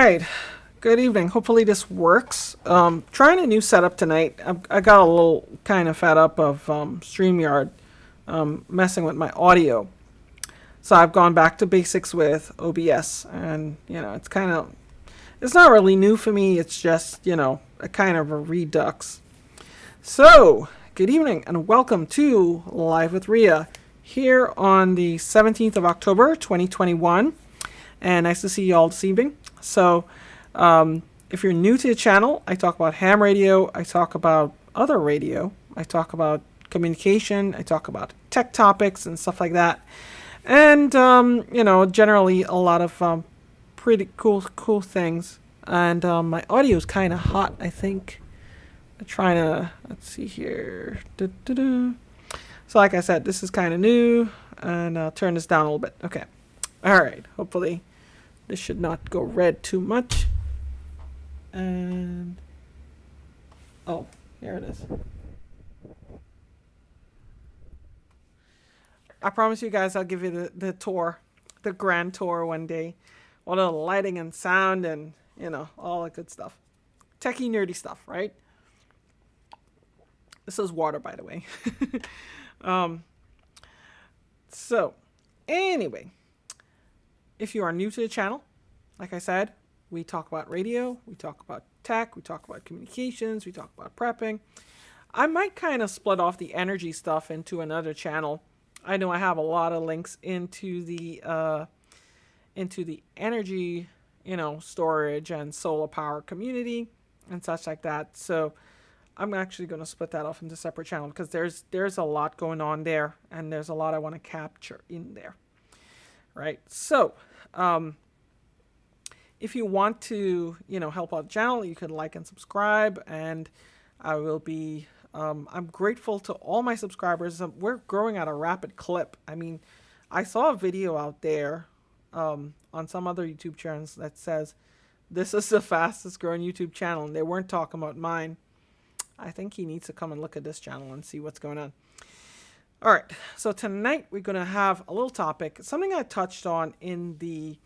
right. Good evening. Hopefully this works. Trying a new setup tonight. I got a little kind of fed up of StreamYard messing with my audio. So I've gone back to basics with OBS. And, it's not really new for me. It's just, a kind of a redux. So, good evening and welcome to Live with Ria here on the 17th of October, 2021. And nice to see you all this evening. So, if you're new to the channel, I talk about ham radio, I talk about other radio, I talk about communication, I talk about tech topics and stuff like that. And, generally a lot of pretty cool things. And my audio is kind of hot, I think. I'm trying to, let's see here. So like I said, this is kind of new. And I'll turn this down a little bit. Okay. All right. Hopefully this should not go red too much. And oh, here it is. I promise you guys I'll give you the tour, the grand tour one day. All the lighting and sound and, all that good stuff. Techie, nerdy stuff, right? This is water, by the way. So, anyway, if you are new to the channel, like I said, we talk about radio, we talk about tech, we talk about communications, we talk about prepping. I might kind of split off the energy stuff into another channel. I know I have a lot of links into the energy, storage and solar power community and such like that. So I'm actually going to split that off into a separate channel because there's a lot going on there and there's a lot I want to capture in there. Right. So, if you want to, help out the channel, you can like and subscribe, and I will be, I'm grateful to all my subscribers. We're growing at a rapid clip. I mean, I saw a video out there, on some other YouTube channels that says, this is the fastest growing YouTube channel, and they weren't talking about mine. I think he needs to come and look at this channel and see what's going on. All right. So tonight we're going to have a little topic, something I touched on in the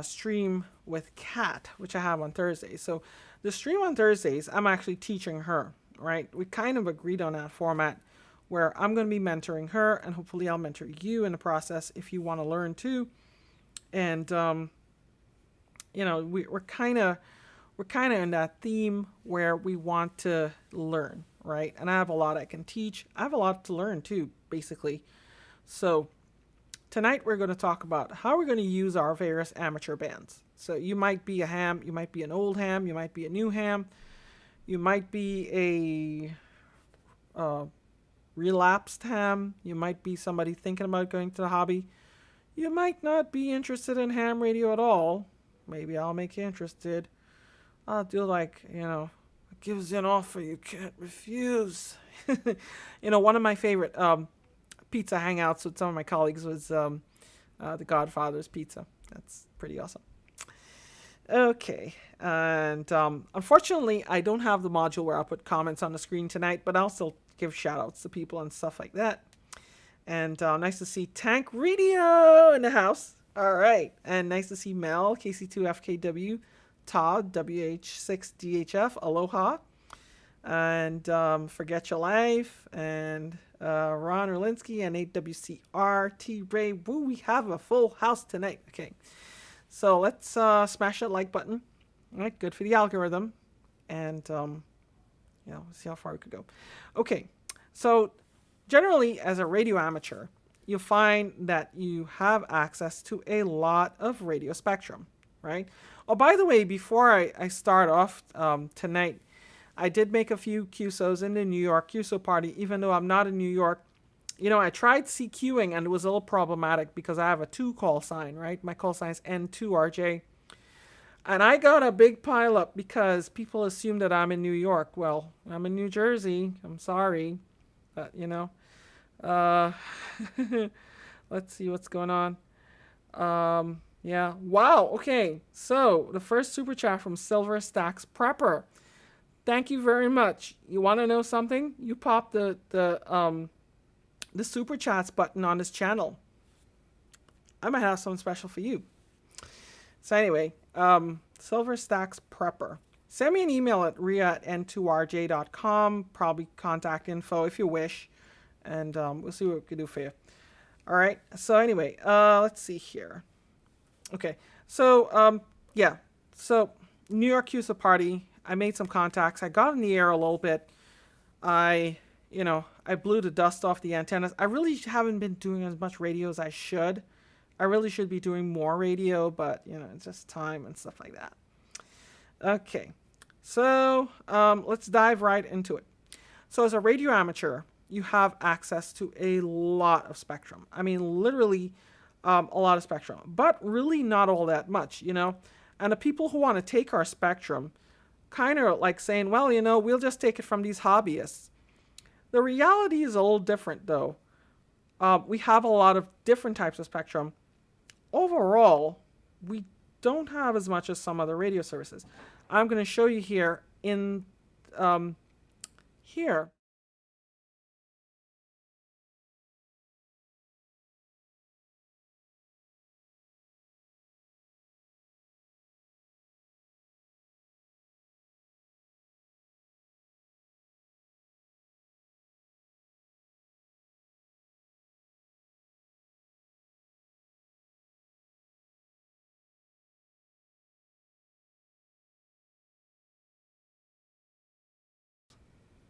stream with Kat, which I have on Thursdays. So the stream on Thursdays, I'm actually teaching her, right? We kind of agreed on that format where I'm going to be mentoring her, and hopefully I'll mentor you in the process if you want to learn too. And, we're kind of in that theme where we want to learn, right? And I have a lot I can teach. I have a lot to learn too, basically. So tonight we're going to talk about how we're going to use our various amateur bands. So you might be a ham, you might be an old ham, you might be a new ham, you might be a relapsed ham, you might be somebody thinking about going to the hobby. You might not be interested in ham radio at all. Maybe I'll make you interested. I'll do it gives you an offer you can't refuse. One of my favorite pizza hangouts with some of my colleagues was the Godfather's Pizza. That's pretty awesome. Okay, and unfortunately, I don't have the module where I'll put comments on the screen tonight, but I'll still give shout-outs to people and stuff like that. And nice to see Tank Radio in the house. All right, and nice to see Mel, KC2FKW, Todd, WH6DHF, Aloha, and Forget Your Life, and Ron Erlinsky, and 8WCR, T-Ray. Woo, we have a full house tonight. Okay, so let's smash that like button. All right, good for the algorithm. And, see how far we could go. Okay, so generally, as a radio amateur, you'll find that you have access to a lot of radio spectrum, right? Oh, by the way, before I start off tonight, I did make a few QSOs in the New York QSO party, even though I'm not in New York. I tried CQing and it was a little problematic because I have a 2 call sign, right? My call sign is N2RJ. And I got a big pile up because people assume that I'm in New York. Well, I'm in New Jersey. I'm sorry. But, let's see what's going on. Yeah. Wow. Okay. So the first super chat from Silver Stacks Prepper. Thank you very much. You want to know something? You pop the super chats button on this channel. I might have something special for you. So anyway, Silver Stacks Prepper. Send me an email at ria@n2rj.com, probably contact info if you wish, and we'll see what we can do for you. All right. So anyway, let's see here. Okay. So yeah. So New York CUSA party. I made some contacts. I got in the air a little bit. I blew the dust off the antennas. I really haven't been doing as much radio as I should. I really should be doing more radio, but it's just time and stuff like that. Okay. So let's dive right into it. So as a radio amateur, you have access to a lot of spectrum. I mean, literally a lot of spectrum, but really not all that much, And the people who want to take our spectrum kind of like saying, well, we'll just take it from these hobbyists. The reality is a little different, though. We have a lot of different types of spectrum. Overall, we don't have as much as some other radio services. I'm going to show you here in here.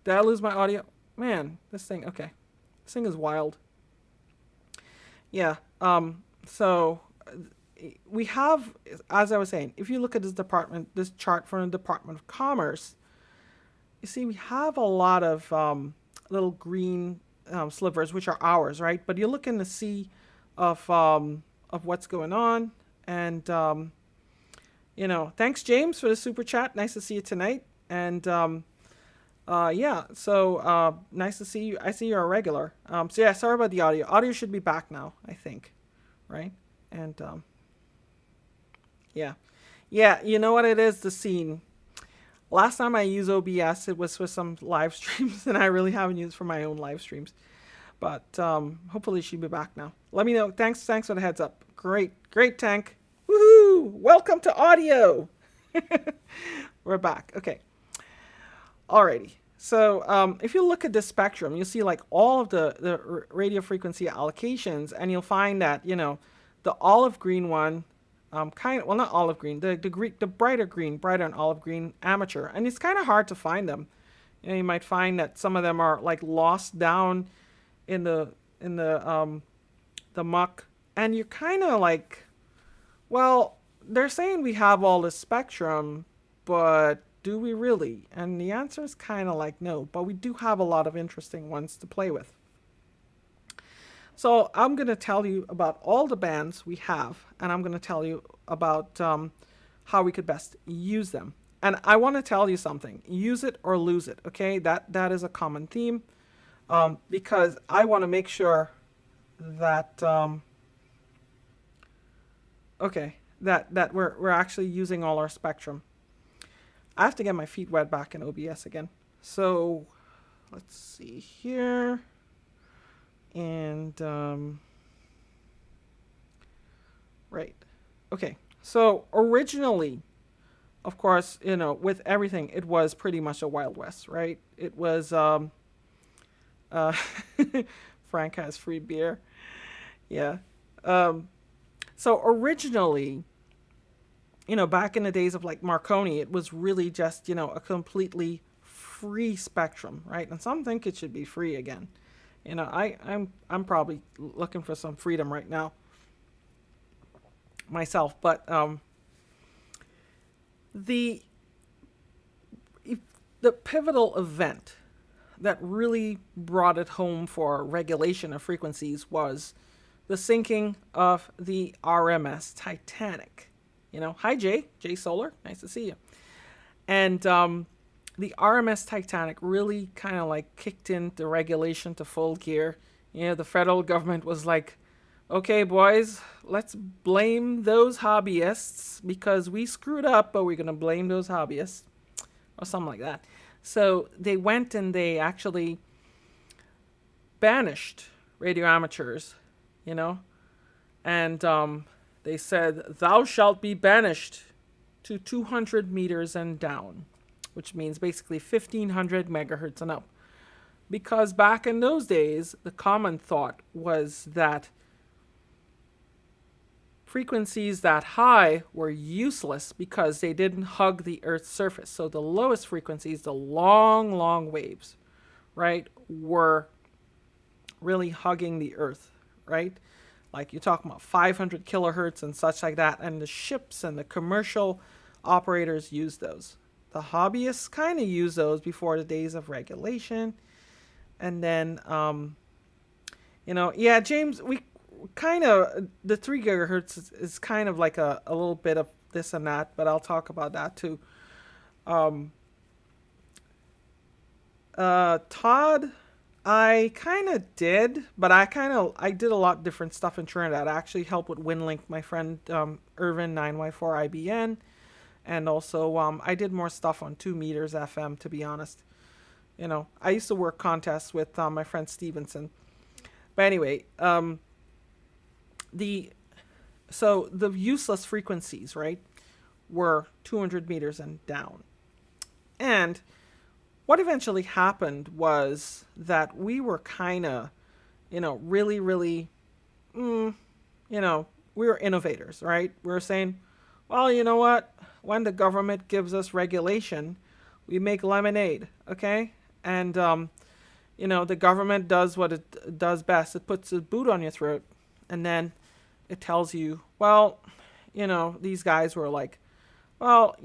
Did I lose my audio? Man, this thing, okay. This thing is wild. Yeah, so we have, as I was saying, if you look at this chart from the Department of Commerce, you see we have a lot of little green slivers, which are ours, right? But you look in the sea of what's going on, and thanks James for the super chat. Nice to see you tonight, and yeah, so nice to see you. I see you're a regular. So yeah, sorry about the audio. Audio should be back now, I think, right? And yeah, you know what it is, the scene. Last time I used OBS, it was for some live streams, and I really haven't used it for my own live streams. But hopefully she'll be back now. Let me know. Thanks for the heads up. Great, Tank. Woohoo! Welcome to audio. We're back. Okay. Alrighty. So if you look at the spectrum, you'll see like all of the radio frequency allocations, and you'll find that the olive green one, not olive green, the brighter and olive green amateur, and it's kind of hard to find them. You might find that some of them are like lost down in the muck, and you're kind of like, well, they're saying we have all this spectrum, but do we really? And the answer is kind of like no, but we do have a lot of interesting ones to play with. So I'm going to tell you about all the bands we have, and I'm going to tell you about how we could best use them. And I want to tell you something. Use it or lose it, okay? That is a common theme, because I want to make sure that that we're actually using all our spectrum. I have to get my feet wet back in OBS again. So let's see here. And right. Okay. So originally, of course, with everything, it was pretty much a Wild West, right? It was Frank has free beer. Yeah. So originally, back in the days of like Marconi, it was really just, a completely free spectrum, right? And some think it should be free again. I'm probably looking for some freedom right now myself, but the pivotal event that really brought it home for regulation of frequencies was the sinking of the RMS Titanic. Hi Jay Solar, nice to see you. And the RMS Titanic really kind of like kicked in the regulation to full gear. The federal government was like, okay, boys, let's blame those hobbyists because we screwed up, but we're going to blame those hobbyists or something like that. So they went and they actually banished radio amateurs, and they said, thou shalt be banished. to 200 meters and down, which means basically 1500 megahertz and up. Because back in those days, the common thought was that frequencies that high were useless because they didn't hug the Earth's surface. So the lowest frequencies, the long, long waves, right, were really hugging the Earth, right? Like you're talking about 500 kilohertz and such like that. And the ships and the commercial operators use those. The hobbyists kind of use those before the days of regulation. And then, yeah, James, we kind of, the 3 gigahertz is kind of like a little bit of this and that, but I'll talk about that too. Todd, I kind of did, but I did a lot of different stuff in Trinidad. I actually helped with WinLink, my friend Irvin 9Y4 IBN, and also I did more stuff on 2 meters FM, to be honest. I used to work contests with my friend Stevenson. But anyway, the useless frequencies, right, were 200 meters and down. And what eventually happened was that we were kind of, really, really, we were innovators, right? We were saying, well, you know what? When the government gives us regulation, we make lemonade, okay? And, the government does what it does best. It puts a boot on your throat, and then it tells you, well, these guys were like, well,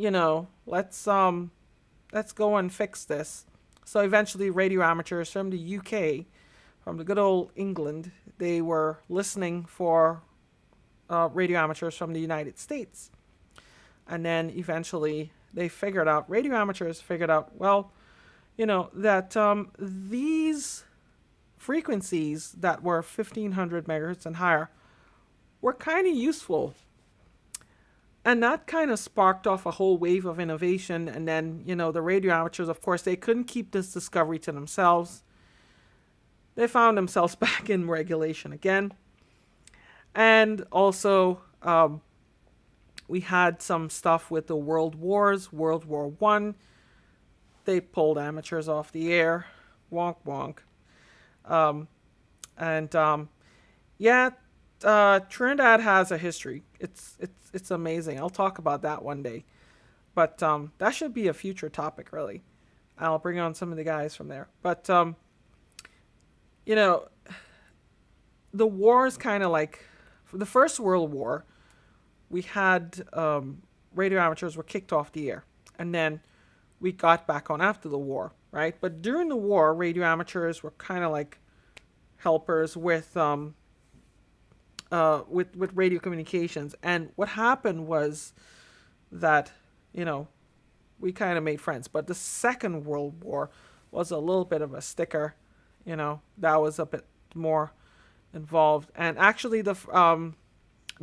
let's go and fix this. So eventually radio amateurs from the UK, from the good old England, they were listening for radio amateurs from the United States. And then eventually radio amateurs figured out, well, that these frequencies that were 1500 megahertz and higher were kind of useful. And that kind of sparked off a whole wave of innovation. And then, the radio amateurs, of course, they couldn't keep this discovery to themselves. They found themselves back in regulation again. And also, we had some stuff with the world wars, World War I. They pulled amateurs off the air. Wonk, wonk. Trinidad has a history. It's amazing. I'll talk about that one day. But that should be a future topic, really. I'll bring on some of the guys from there. But, the war is kind of like, for the First World War, we had radio amateurs were kicked off the air. And then we got back on after the war, right? But during the war, radio amateurs were kind of like helpers with radio communications. And what happened was that, we kind of made friends. But the Second World War was a little bit of a sticker, that was a bit more involved. And actually the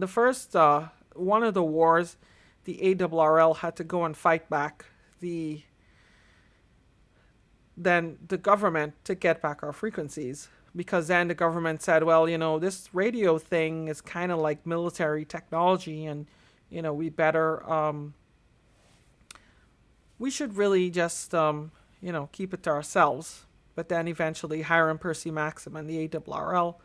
first, one of the wars, the ARRL had to go and fight back the government to get back our frequencies, because then the government said, well, this radio thing is kind of like military technology, and we better we should really just keep it to ourselves. But then eventually Hiram Percy Maxim and the ARRL,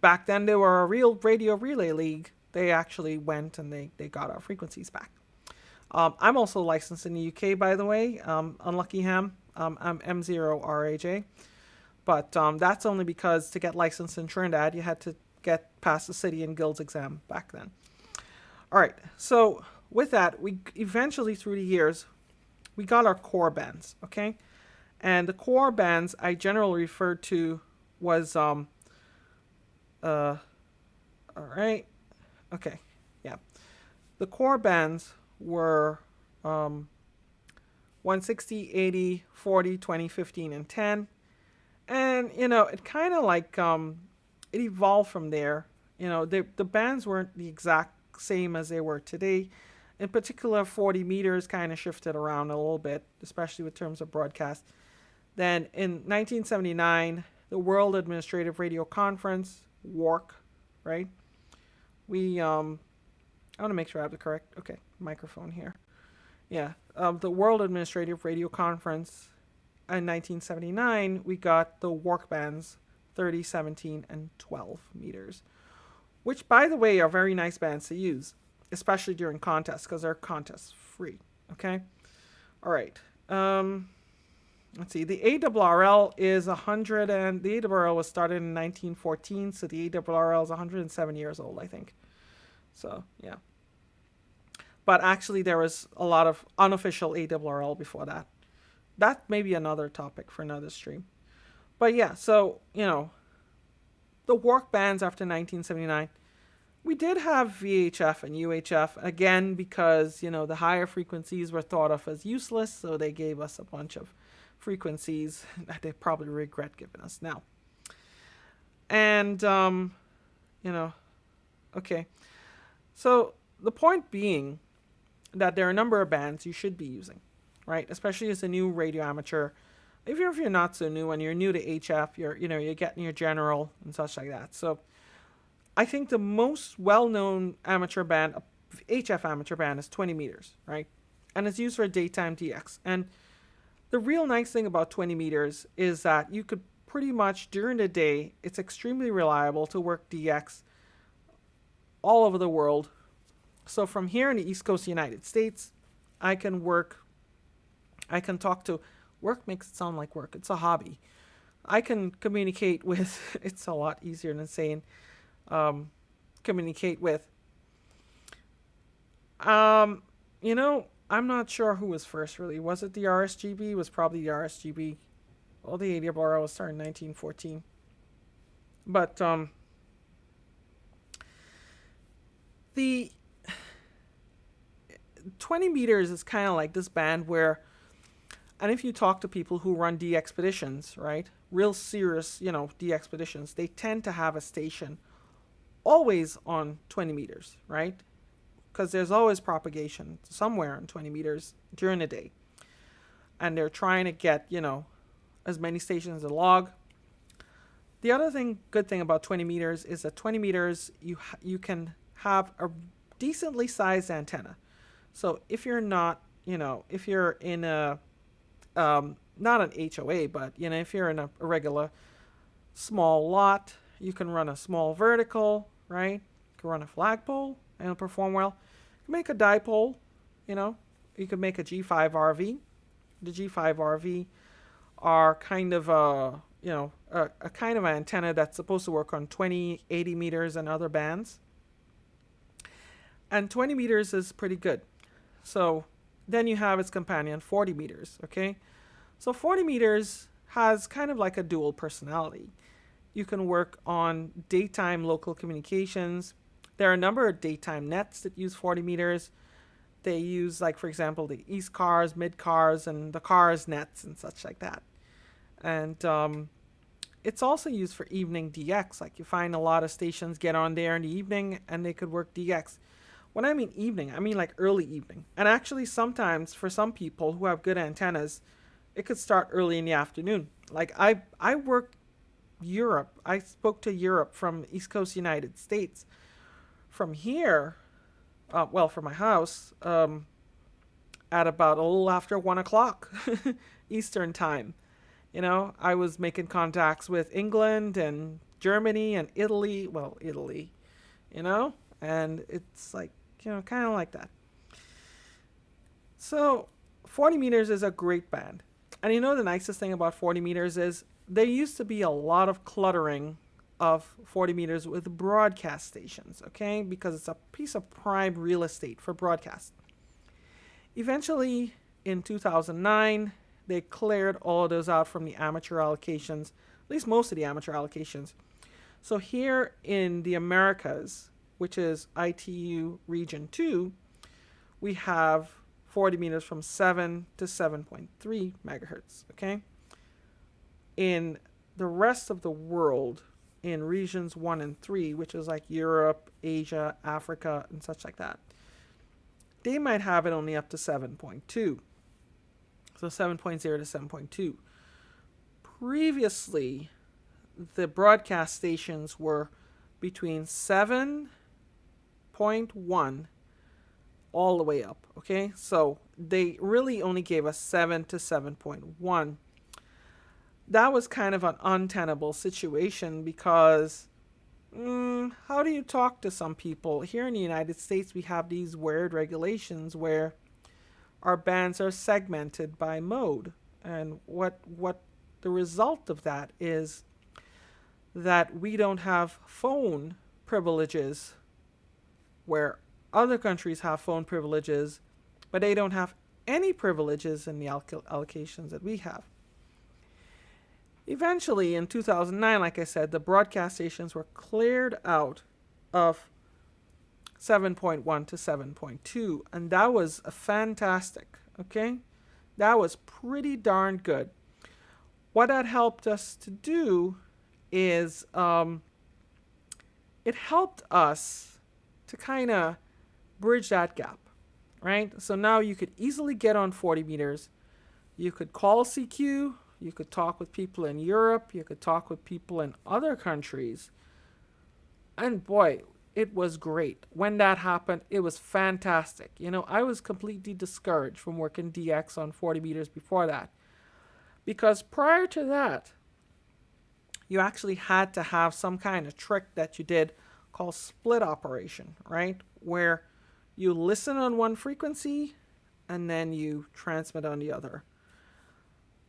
back then they were a real radio relay league. They actually went and they got our frequencies back. I'm also licensed in the UK, by the way. Unlucky Ham. I'm M0RAJ. But that's only because to get licensed in Trinidad, you had to get past the City and Guilds exam back then. All right. So with that, we eventually, through the years, we got our core bands, okay? And the core bands I generally referred to was, all right. Okay. Yeah. The core bands were 160, 80, 40, 20, 15, and 10. And, it kind of like, it evolved from there. The bands weren't the exact same as they were today. In particular, 40 meters kind of shifted around a little bit, especially with terms of broadcast. Then in 1979, the World Administrative Radio Conference, WARC, right? We I want to make sure I have the correct microphone here. Yeah, the World Administrative Radio Conference in 1979, we got the work bands 30, 17, and 12 meters, which, by the way, are very nice bands to use, especially during contests because they're contest free. Okay, all right. Let's see. The ARRL is 100, and the ARRL was started in 1914, so the ARRL is 107 years old, I think. So yeah. But actually, there was a lot of unofficial ARRL before that. That may be another topic for another stream. But yeah, so, the work bands after 1979, we did have VHF and UHF, again, because, the higher frequencies were thought of as useless, so they gave us a bunch of frequencies that they probably regret giving us now. And, okay. So the point being that there are a number of bands you should be using, right? Especially as a new radio amateur. If you're not so new and you're new to HF, you're getting your general and such like that. So I think the most well-known amateur band, HF amateur band, is 20 meters, right? And it's used for daytime DX. And the real nice thing about 20 meters is that you could pretty much, during the day, it's extremely reliable to work DX all over the world. So from here in the East Coast of the United States, I can talk to, work makes it sound like work, it's a hobby. I can communicate with, it's a lot easier than saying, communicate with. I'm not sure who was first really. Was it the RSGB? It was probably the RSGB. Well, the ARRL was started in 1914. But the 20 meters is kind of like this band where, and if you talk to people who run DXpeditions, right, real serious, DXpeditions, they tend to have a station always on 20 meters, right? Because there's always propagation somewhere on 20 meters during the day. And they're trying to get, as many stations as a log. The other good thing about 20 meters is that 20 meters, you can have a decently sized antenna. So if you're not, if you're in a, not an HOA, but, if you're in a regular small lot, you can run a small vertical, right? You can run a flagpole and it'll perform well. You can make a dipole, you could make a G5RV. The G5RV are kind of a kind of an antenna that's supposed to work on 20, 80 meters and other bands. And 20 meters is pretty good. So then you have its companion, 40 meters, okay? So 40 meters has kind of like a dual personality. You can work on daytime local communications. There are a number of daytime nets that use 40 meters. They use, like, for example, the East Cars, Mid Cars, and the Cars nets and such like that. And it's also used for evening DX. Like, you find a lot of stations get on there in the evening and they could work DX. When I mean evening, I mean like early evening. And actually sometimes for some people who have good antennas, it could start early in the afternoon. Like I worked Europe. I spoke to Europe from East Coast United States. From here, from my house, at about a little after 1 o'clock Eastern time. I was making contacts with England and Germany and Italy. Well, Italy, and it's like, kind of like that. So 40 meters is a great band. And the nicest thing about 40 meters is there used to be a lot of cluttering of 40 meters with broadcast stations, okay? Because it's a piece of prime real estate for broadcast. Eventually, in 2009, they cleared all of those out from the amateur allocations, at least most of the amateur allocations. So here in the Americas, which is ITU Region 2, we have 40 meters from 7 to 7.3 megahertz, okay? In the rest of the world, in regions 1 and 3, which is like Europe, Asia, Africa, and such like that, they might have it only up to 7.2. So 7.0 to 7.2. Previously, the broadcast stations were between 7.1 all the way up. Okay, so they really only gave us 7 to 7.1. That was kind of an untenable situation because how do you talk to some people? Here in the United States, we have these weird regulations where our bands are segmented by mode. And what the result of that is that we don't have phone privileges where other countries have phone privileges, but they don't have any privileges in the allocations that we have. Eventually, in 2009, like I said, the broadcast stations were cleared out of 7.1 to 7.2, and that was fantastic, okay? That was pretty darn good. What that helped us to do is it helped us to kind of bridge that gap, right? So now you could easily get on 40 meters. You could call CQ. You could talk with people in Europe. You could talk with people in other countries. And boy, it was great. When that happened, it was fantastic. You know, I was completely discouraged from working DX on 40 meters before that. Because prior to that, you actually had to have some kind of trick that you did called split operation, right? Where you listen on one frequency and then you transmit on the other.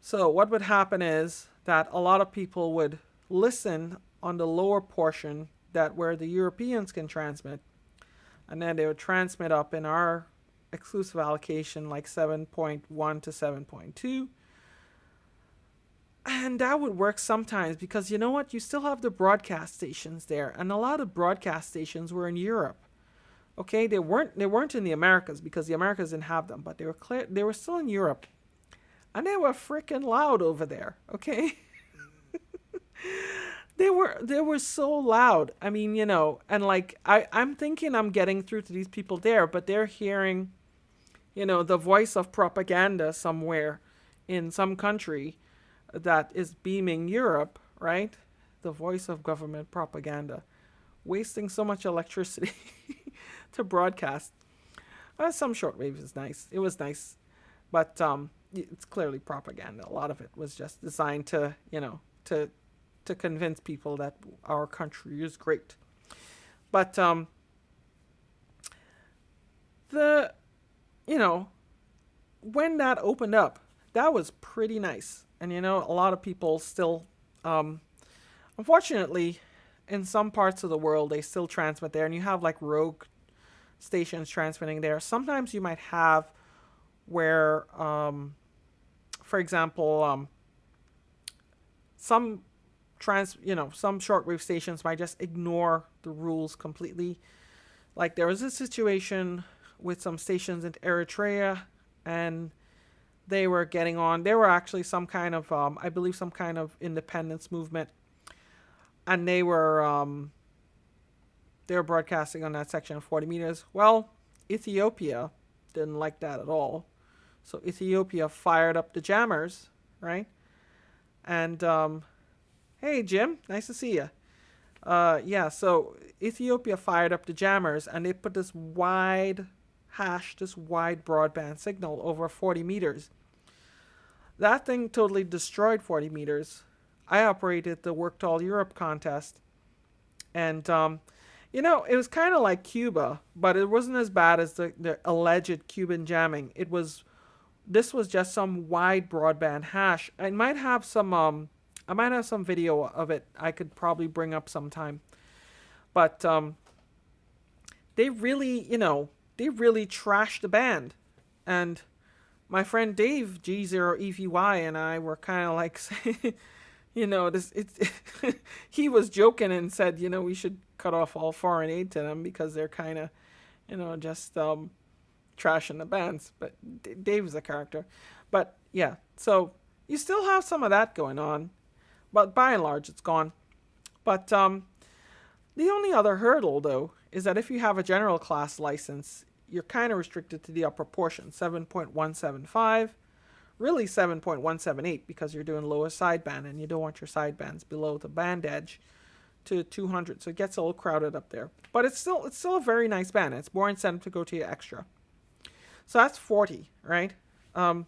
So what would happen is that a lot of people would listen on the lower portion that where the Europeans can transmit, and then they would transmit up in our exclusive allocation like 7.1 to 7.2. And that would work sometimes because you know what? You still have the broadcast stations there, and a lot of broadcast stations were in Europe. Okay, they weren't in the Americas because the Americas didn't have them, but they were still in Europe. And they were freaking loud over there, okay? They were so loud. I mean, you know, and like I'm thinking I'm getting through to these people there, but they're hearing, you know, the voice of propaganda somewhere in some country that is beaming Europe, right? The voice of government propaganda, wasting so much electricity to broadcast. Some shortwave is nice. It was nice, but it's clearly propaganda. A lot of it was just designed to, you know, to convince people that our country is great. But you know, when that opened up, that was pretty nice. And you know, a lot of people still, unfortunately, in some parts of the world, they still transmit there, and you have like rogue stations transmitting there. Sometimes you might have where, for example, some shortwave stations might just ignore the rules completely. Like there was a situation with some stations in Eritrea, and they were getting on. They were actually some kind of, I believe, some kind of independence movement, and they were broadcasting on that section of 40 meters. Well, Ethiopia didn't like that at all, so Ethiopia fired up the jammers, right? And hey, Jim, nice to see you. Yeah, so Ethiopia fired up the jammers, and they put this wide broadband signal over 40 meters. That thing totally destroyed 40 meters. I operated the Rtl Europe contest, and you know, it was kind of like Cuba, but it wasn't as bad as the alleged Cuban jamming. This was just some wide broadband hash. I might have some video of it I could probably bring up sometime. But they really trashed the band. And my friend Dave G0EVY and I were kind of like, you know, he was joking and said, you know, we should cut off all foreign aid to them because they're kind of, you know, just trashing the bands. But Dave's a character. But yeah, so you still have some of that going on. But by and large, it's gone. But the only other hurdle, though, is that if you have a general class license, you're kind of restricted to the upper portion, 7.175, really 7.178, because you're doing lower sideband, and you don't want your sidebands below the band edge to 200, so it gets a little crowded up there. But it's still a very nice band. It's more incentive to go to your extra. So that's 40, right? Um,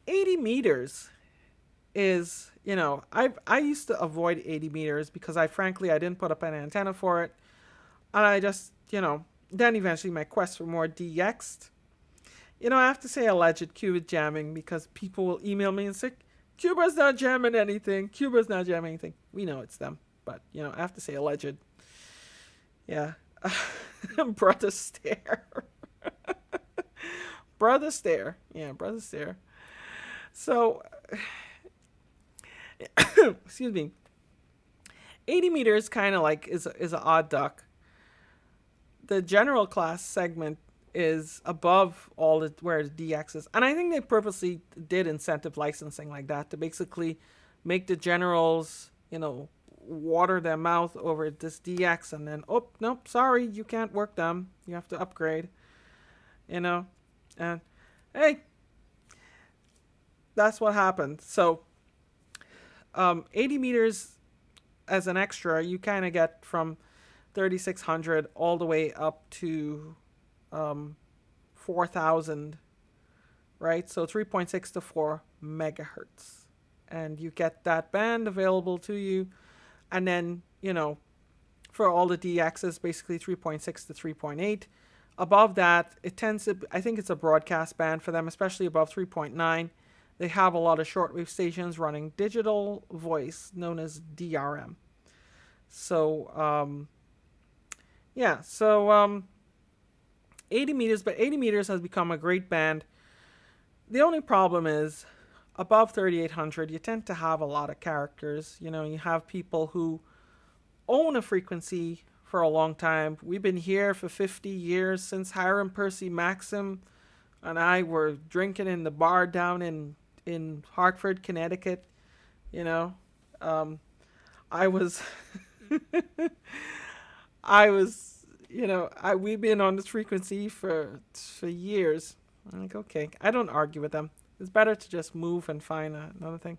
80 meters is, I used to avoid 80 meters because I didn't put up an antenna for it. And I just, then eventually my quest for more DXed. I have to say alleged qubit jamming because people will email me and say, Cuba's not jamming anything. Cuba's not jamming anything. We know it's them. But, I have to say alleged. Yeah. Brother stare. Brother stare. Yeah, brother stare. So, excuse me. 80 meters kind of like is an odd duck. The general class segment is above all the where the DX is, and I think they purposely did incentive licensing like that to basically make the generals, water their mouth over this DX, and then oh nope, sorry, you can't work them. You have to upgrade. And hey, that's what happened. So, 80 meters as an extra, you kind of get from 3600 all the way up to 4000, right? So 3.6 to 4 megahertz. And you get that band available to you. And then, for all the DXs, basically 3.6 to 3.8. Above that, I think it's a broadcast band for them, especially above 3.9. They have a lot of shortwave stations running digital voice, known as DRM. So, 80 meters, but 80 meters has become a great band. The only problem is above 3800, you tend to have a lot of characters. You have people who own a frequency for a long time. We've been here for 50 years since Hiram Percy Maxim and I were drinking in the bar down in Hartford, Connecticut. I was we've been on this frequency for years. I'm like, okay, I don't argue with them. It's better to just move and find another thing.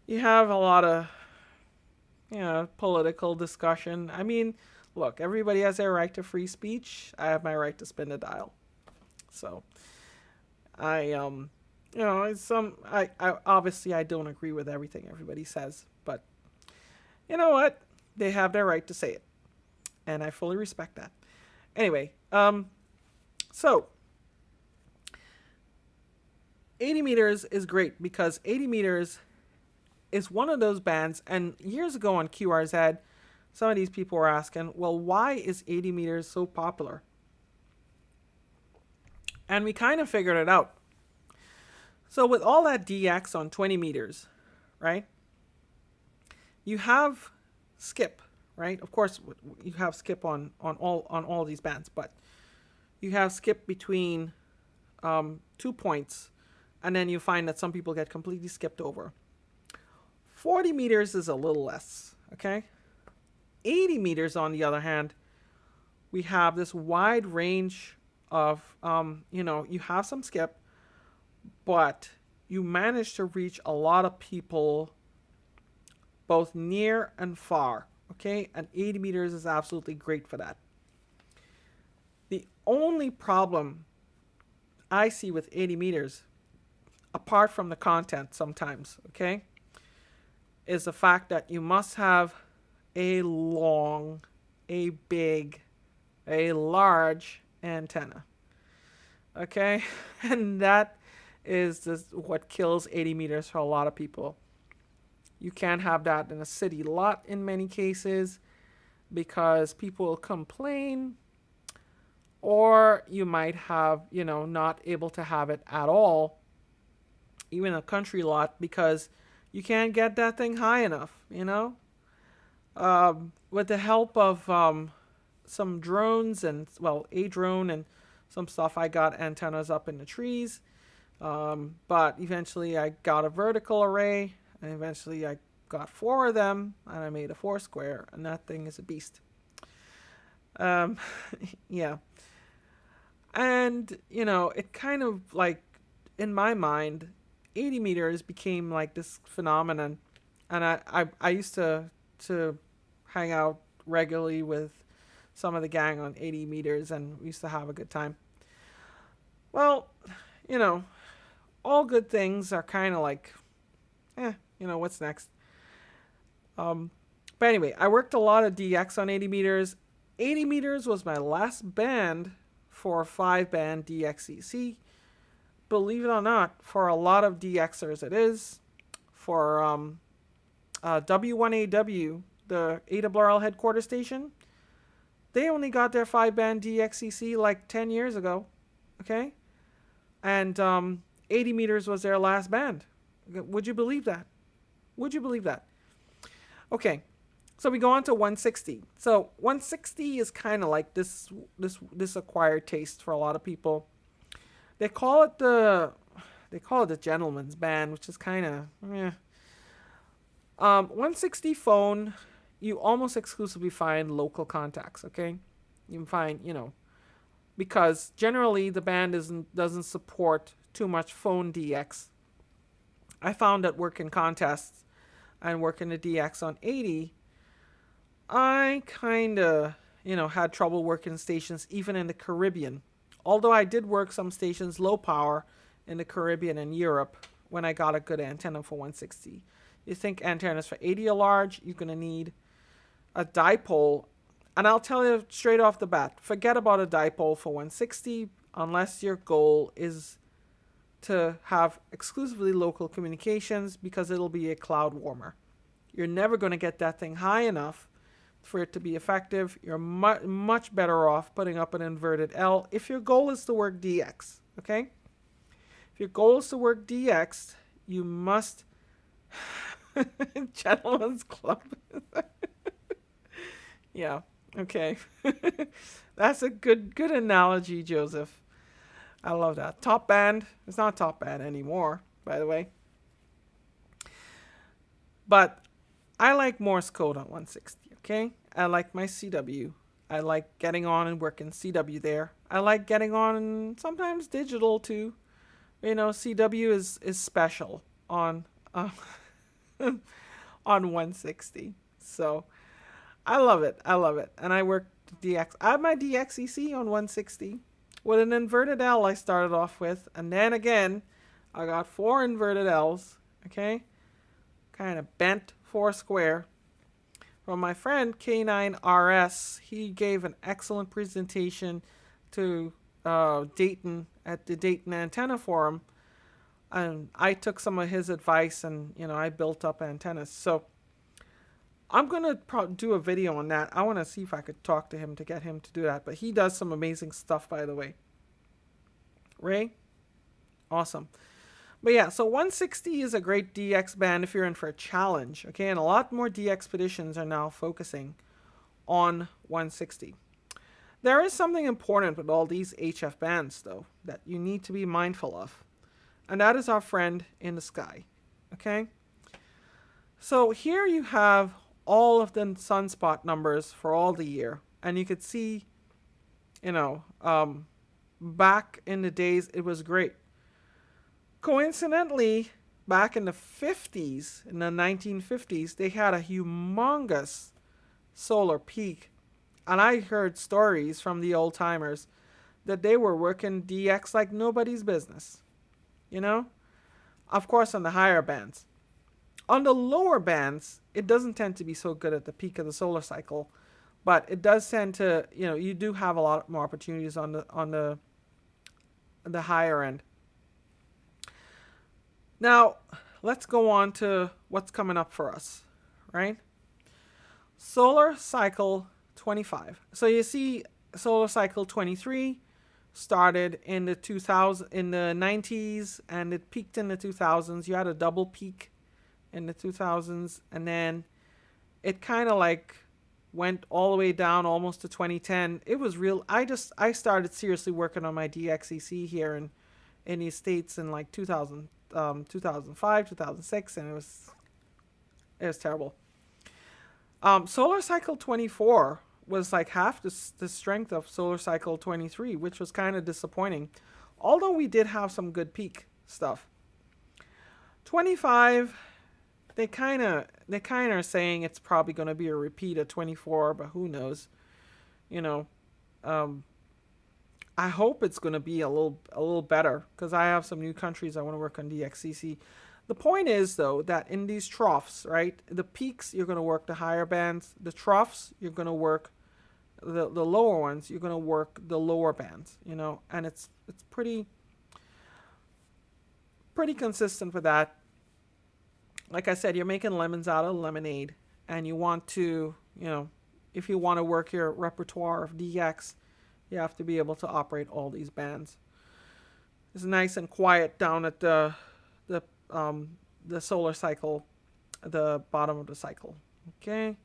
You have a lot of, political discussion. I mean, look, everybody has their right to free speech. I have my right to spin the dial. So, I obviously I don't agree with everything everybody says, but you know what? They have their right to say it. And I fully respect that. Anyway, so 80 meters is great because 80 meters is one of those bands. And years ago on QRZ, some of these people were asking, well, why is 80 meters so popular? And we kind of figured it out. So with all that DX on 20 meters, right? You have skip, right? Of course, you have skip on all these bands, but you have skip between 2 points, and then you find that some people get completely skipped over. 40 meters is a little less, okay? 80 meters, on the other hand, we have this wide range of, you have some skip, but you manage to reach a lot of people both near and far, okay? And 80 meters is absolutely great for that. The only problem I see with 80 meters, apart from the content sometimes, okay, is the fact that you must have a long, a big, a large antenna, okay? And that is what kills 80 meters for a lot of people. You can't have that in a city lot in many cases because people will complain, or you might have, not able to have it at all, even a country lot, because you can't get that thing high enough, With the help of some drones and, a drone and some stuff, I got antennas up in the trees. But eventually I got a vertical array, and eventually I got 4 of them, and I made a 4 square, and that thing is a beast. Yeah. And, it kind of like, in my mind, 80 meters became like this phenomenon. And I used to hang out regularly with some of the gang on 80 meters, and we used to have a good time. Well, you know, all good things are kind of like, what's next? Um, but anyway, I worked a lot of DX on 80 meters. 80 meters was my last band for 5-band DXEC. Believe it or not, for a lot of DXers it is. For W1AW, the ARRL headquarters station, they only got their 5-band DXEC like 10 years ago. Okay? And 80 meters was their last band. Would you believe that? Would you believe that? Okay, so we go on to 160. So 160 is kind of like this acquired taste for a lot of people. They call it the gentleman's band, which is kind of 160 phone. You almost exclusively find local contacts. Okay, you can find because generally the band doesn't support too much phone DX. I found that working contests and working the DX on 80, I kind of had trouble working stations even in the Caribbean. Although I did work some stations low power in the Caribbean and Europe when I got a good antenna for 160. You think antennas for 80 are large, you're going to need a dipole. And I'll tell you straight off the bat, forget about a dipole for 160 unless your goal is to have exclusively local communications, because it'll be a cloud warmer. You're never going to get that thing high enough for it to be effective. You're much better off putting up an inverted L if your goal is to work DX. Okay? If your goal is to work DX, you must. Gentleman's Club. Yeah. Okay. That's a good analogy, Joseph. I love that. Top band. It's not top band anymore, by the way. But I like Morse code on 160, okay? I like my CW. I like getting on and working CW there. I like getting on sometimes digital too. CW is special on on 160. So I love it. I love it. And I worked DX. I have my DXEC on 160 with an inverted L I started off with. And then again, I got 4 inverted L's. Okay? Kind of bent 4 square. From my friend K9RS, he gave an excellent presentation to Dayton at the Dayton Antenna Forum. And I took some of his advice and, I built up antennas. So I'm going to do a video on that. I want to see if I could talk to him to get him to do that. But he does some amazing stuff, by the way. Ray? Awesome. But yeah, so 160 is a great DX band if you're in for a challenge. Okay, and a lot more DXpeditions are now focusing on 160. There is something important with all these HF bands, though, that you need to be mindful of. And that is our friend in the sky. Okay? So here you have all of the sunspot numbers for all the year. And you could see, back in the days, it was great. Coincidentally, back in the 50s, in the 1950s, they had a humongous solar peak. And I heard stories from the old timers that they were working DX like nobody's business. Of course, on the higher bands. On the lower bands, it doesn't tend to be so good at the peak of the solar cycle, but it does tend to, you do have a lot more opportunities on the higher end. Now, let's go on to what's coming up for us, right? Solar cycle 25. So you see solar cycle 23 started in the 90s and it peaked in the 2000s. You had a double peak in the 2000s, and then it kind of like went all the way down almost to 2010. It was real. I started seriously working on my DXEC here in the States in like 2005, 2006, and it was terrible. Solar cycle 24 was like half the strength of solar cycle 23, which was kind of disappointing, although we did have some good peak stuff. 25, they kind of are saying it's probably going to be a repeat of 24, but who knows. I hope it's going to be a little better because I have some new countries I want to work on DXCC. The point is though that in these troughs, right, the peaks you're going to work the higher bands, the troughs you're going to work the lower ones, you're going to work the lower bands, and it's pretty consistent with that. Like I said, you're making lemons out of lemonade, and you want to, if you want to work your repertoire of DX, you have to be able to operate all these bands. It's nice and quiet down at the the solar cycle, the bottom of the cycle. Okay,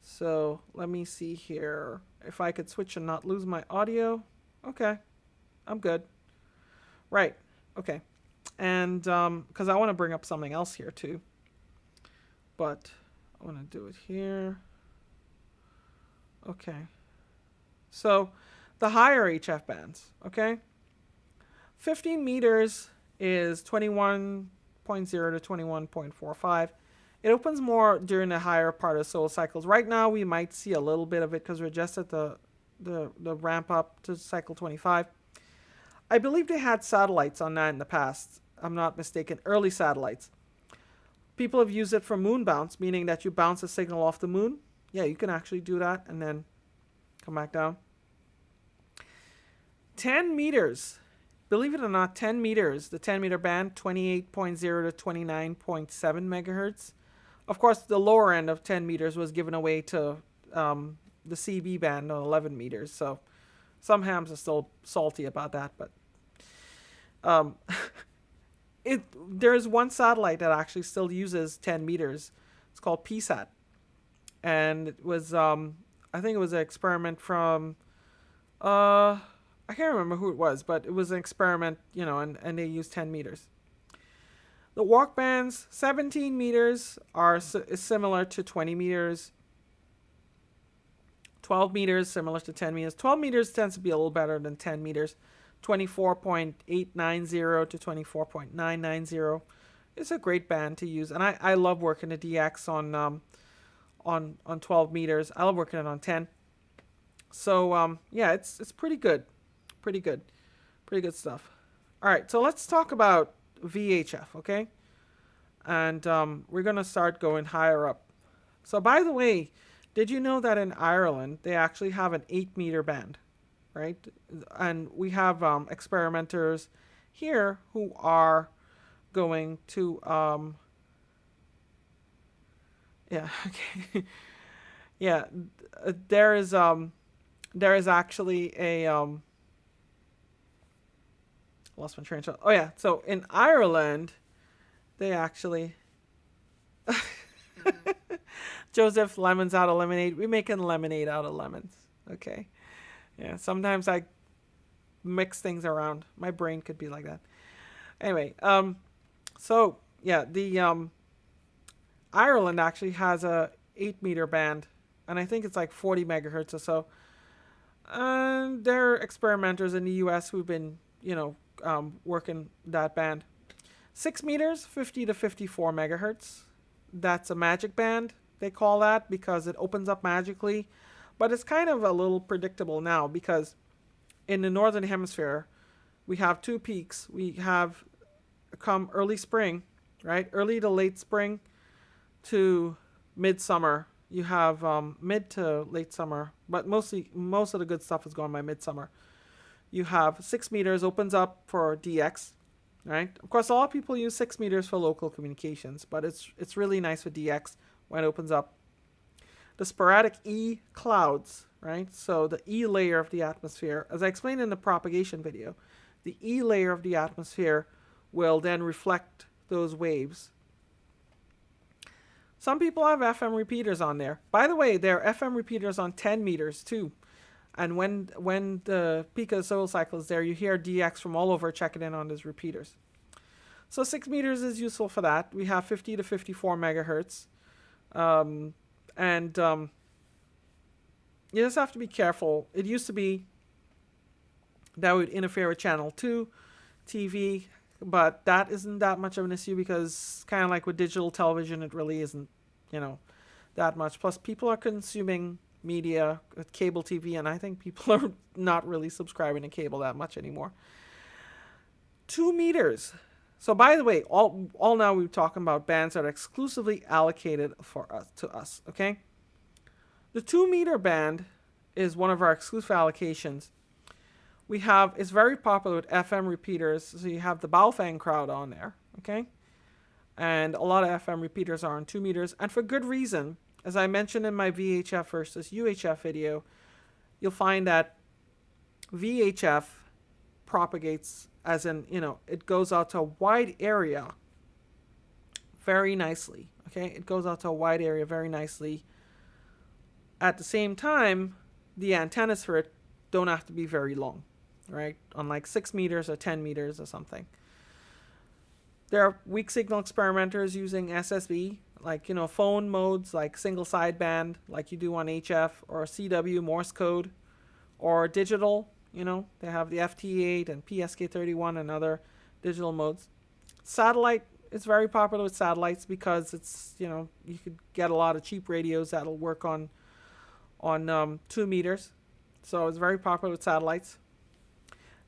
so let me see here if I could switch and not lose my audio. Okay, I'm good. Right. Okay, and because I want to bring up something else here too, but I want to do it here. Okay, so the higher HF bands. Okay, 15 meters is 21.0 to 21.45. It opens more during the higher part of solar cycles. Right now, we might see a little bit of it because we're just at the ramp up to cycle 25. I believe they had satellites on that in the past. I'm not mistaken. Early satellites. People have used it for moon bounce, meaning that you bounce a signal off the moon. Yeah, you can actually do that and then come back down. 10 meters. Believe it or not, 10 meters, the 10 meter band, 28.0 to 29.7 megahertz. Of course, the lower end of 10 meters was given away to the CB band on 11 meters. So some hams are still salty about that. But there's one satellite that actually still uses 10 meters. It's called PSAT. And it was, I think it was an experiment from... I can't remember who it was, but it was an experiment, and they used 10 meters. The walk bands, 17 meters is similar to 20 meters. 12 meters, similar to 10 meters. 12 meters tends to be a little better than 10 meters. 24.890 to 24.990. It's a great band to use, and I love working the DX on 12 meters. I love working it on 10. So yeah, it's pretty good. Pretty good stuff. All right, so let's talk about VHF, okay? And we're going to start going higher up. So by the way, did you know that in Ireland, they actually have an 8-meter band, right? And we have experimenters here who are going to... yeah, okay. Yeah, there is actually a... lost my train of thought. Oh yeah, so in Ireland, they actually Joseph, lemons out of lemonade. We're making lemonade out of lemons. Okay, yeah. Sometimes I mix things around. My brain could be like that. Anyway, so yeah, the Ireland actually has a 8-meter band, and I think it's like 40 megahertz or so. And there are experimenters in the U.S. who've been, working that band. 6 meters, 50 to 54 megahertz. That's a magic band, they call that, because it opens up magically. But it's kind of a little predictable now because in the northern hemisphere, we have two peaks. We have come early spring, right? Early to late spring to midsummer. You have mid to late summer, but most of the good stuff is going by midsummer. You have 6 meters opens up for DX, right? Of course, a lot of people use 6 meters for local communications, but it's really nice for DX when it opens up. The sporadic E clouds, right? So the E layer of the atmosphere, as I explained in the propagation video, the E layer of the atmosphere will then reflect those waves. Some people have FM repeaters on there. By the way, there are FM repeaters on 10 meters too. And when the peak of the solar cycle is there, you hear DX from all over checking in on those repeaters. So 6 meters is useful for that. We have 50 to 54 megahertz. You just have to be careful. It used to be that would interfere with channel 2 TV, but that isn't that much of an issue because kind of like with digital television, it really isn't, that much. Plus, people are consuming media with cable TV, and I think people are not really subscribing to cable that much anymore. 2 meters. So by the way, all now we're talking about bands that are exclusively allocated for us to us. Okay, the 2 meter band is one of our exclusive allocations. We have it's very popular with FM repeaters. So you have the Baofeng crowd on there. Okay, and a lot of FM repeaters are on 2 meters, and for good reason. As I mentioned in my VHF versus UHF video, you'll find that VHF propagates as in, it goes out to a wide area very nicely. Okay, it goes out to a wide area very nicely. At the same time, the antennas for it don't have to be very long, right? Unlike 6 meters or 10 meters or something. There are weak signal experimenters using SSB, like, phone modes, like single sideband, like you do on HF, or CW, Morse code, or digital. They have the FT8 and PSK31 and other digital modes. Satellite is very popular with satellites because it's, you could get a lot of cheap radios that'll work on 2 meters. So it's very popular with satellites.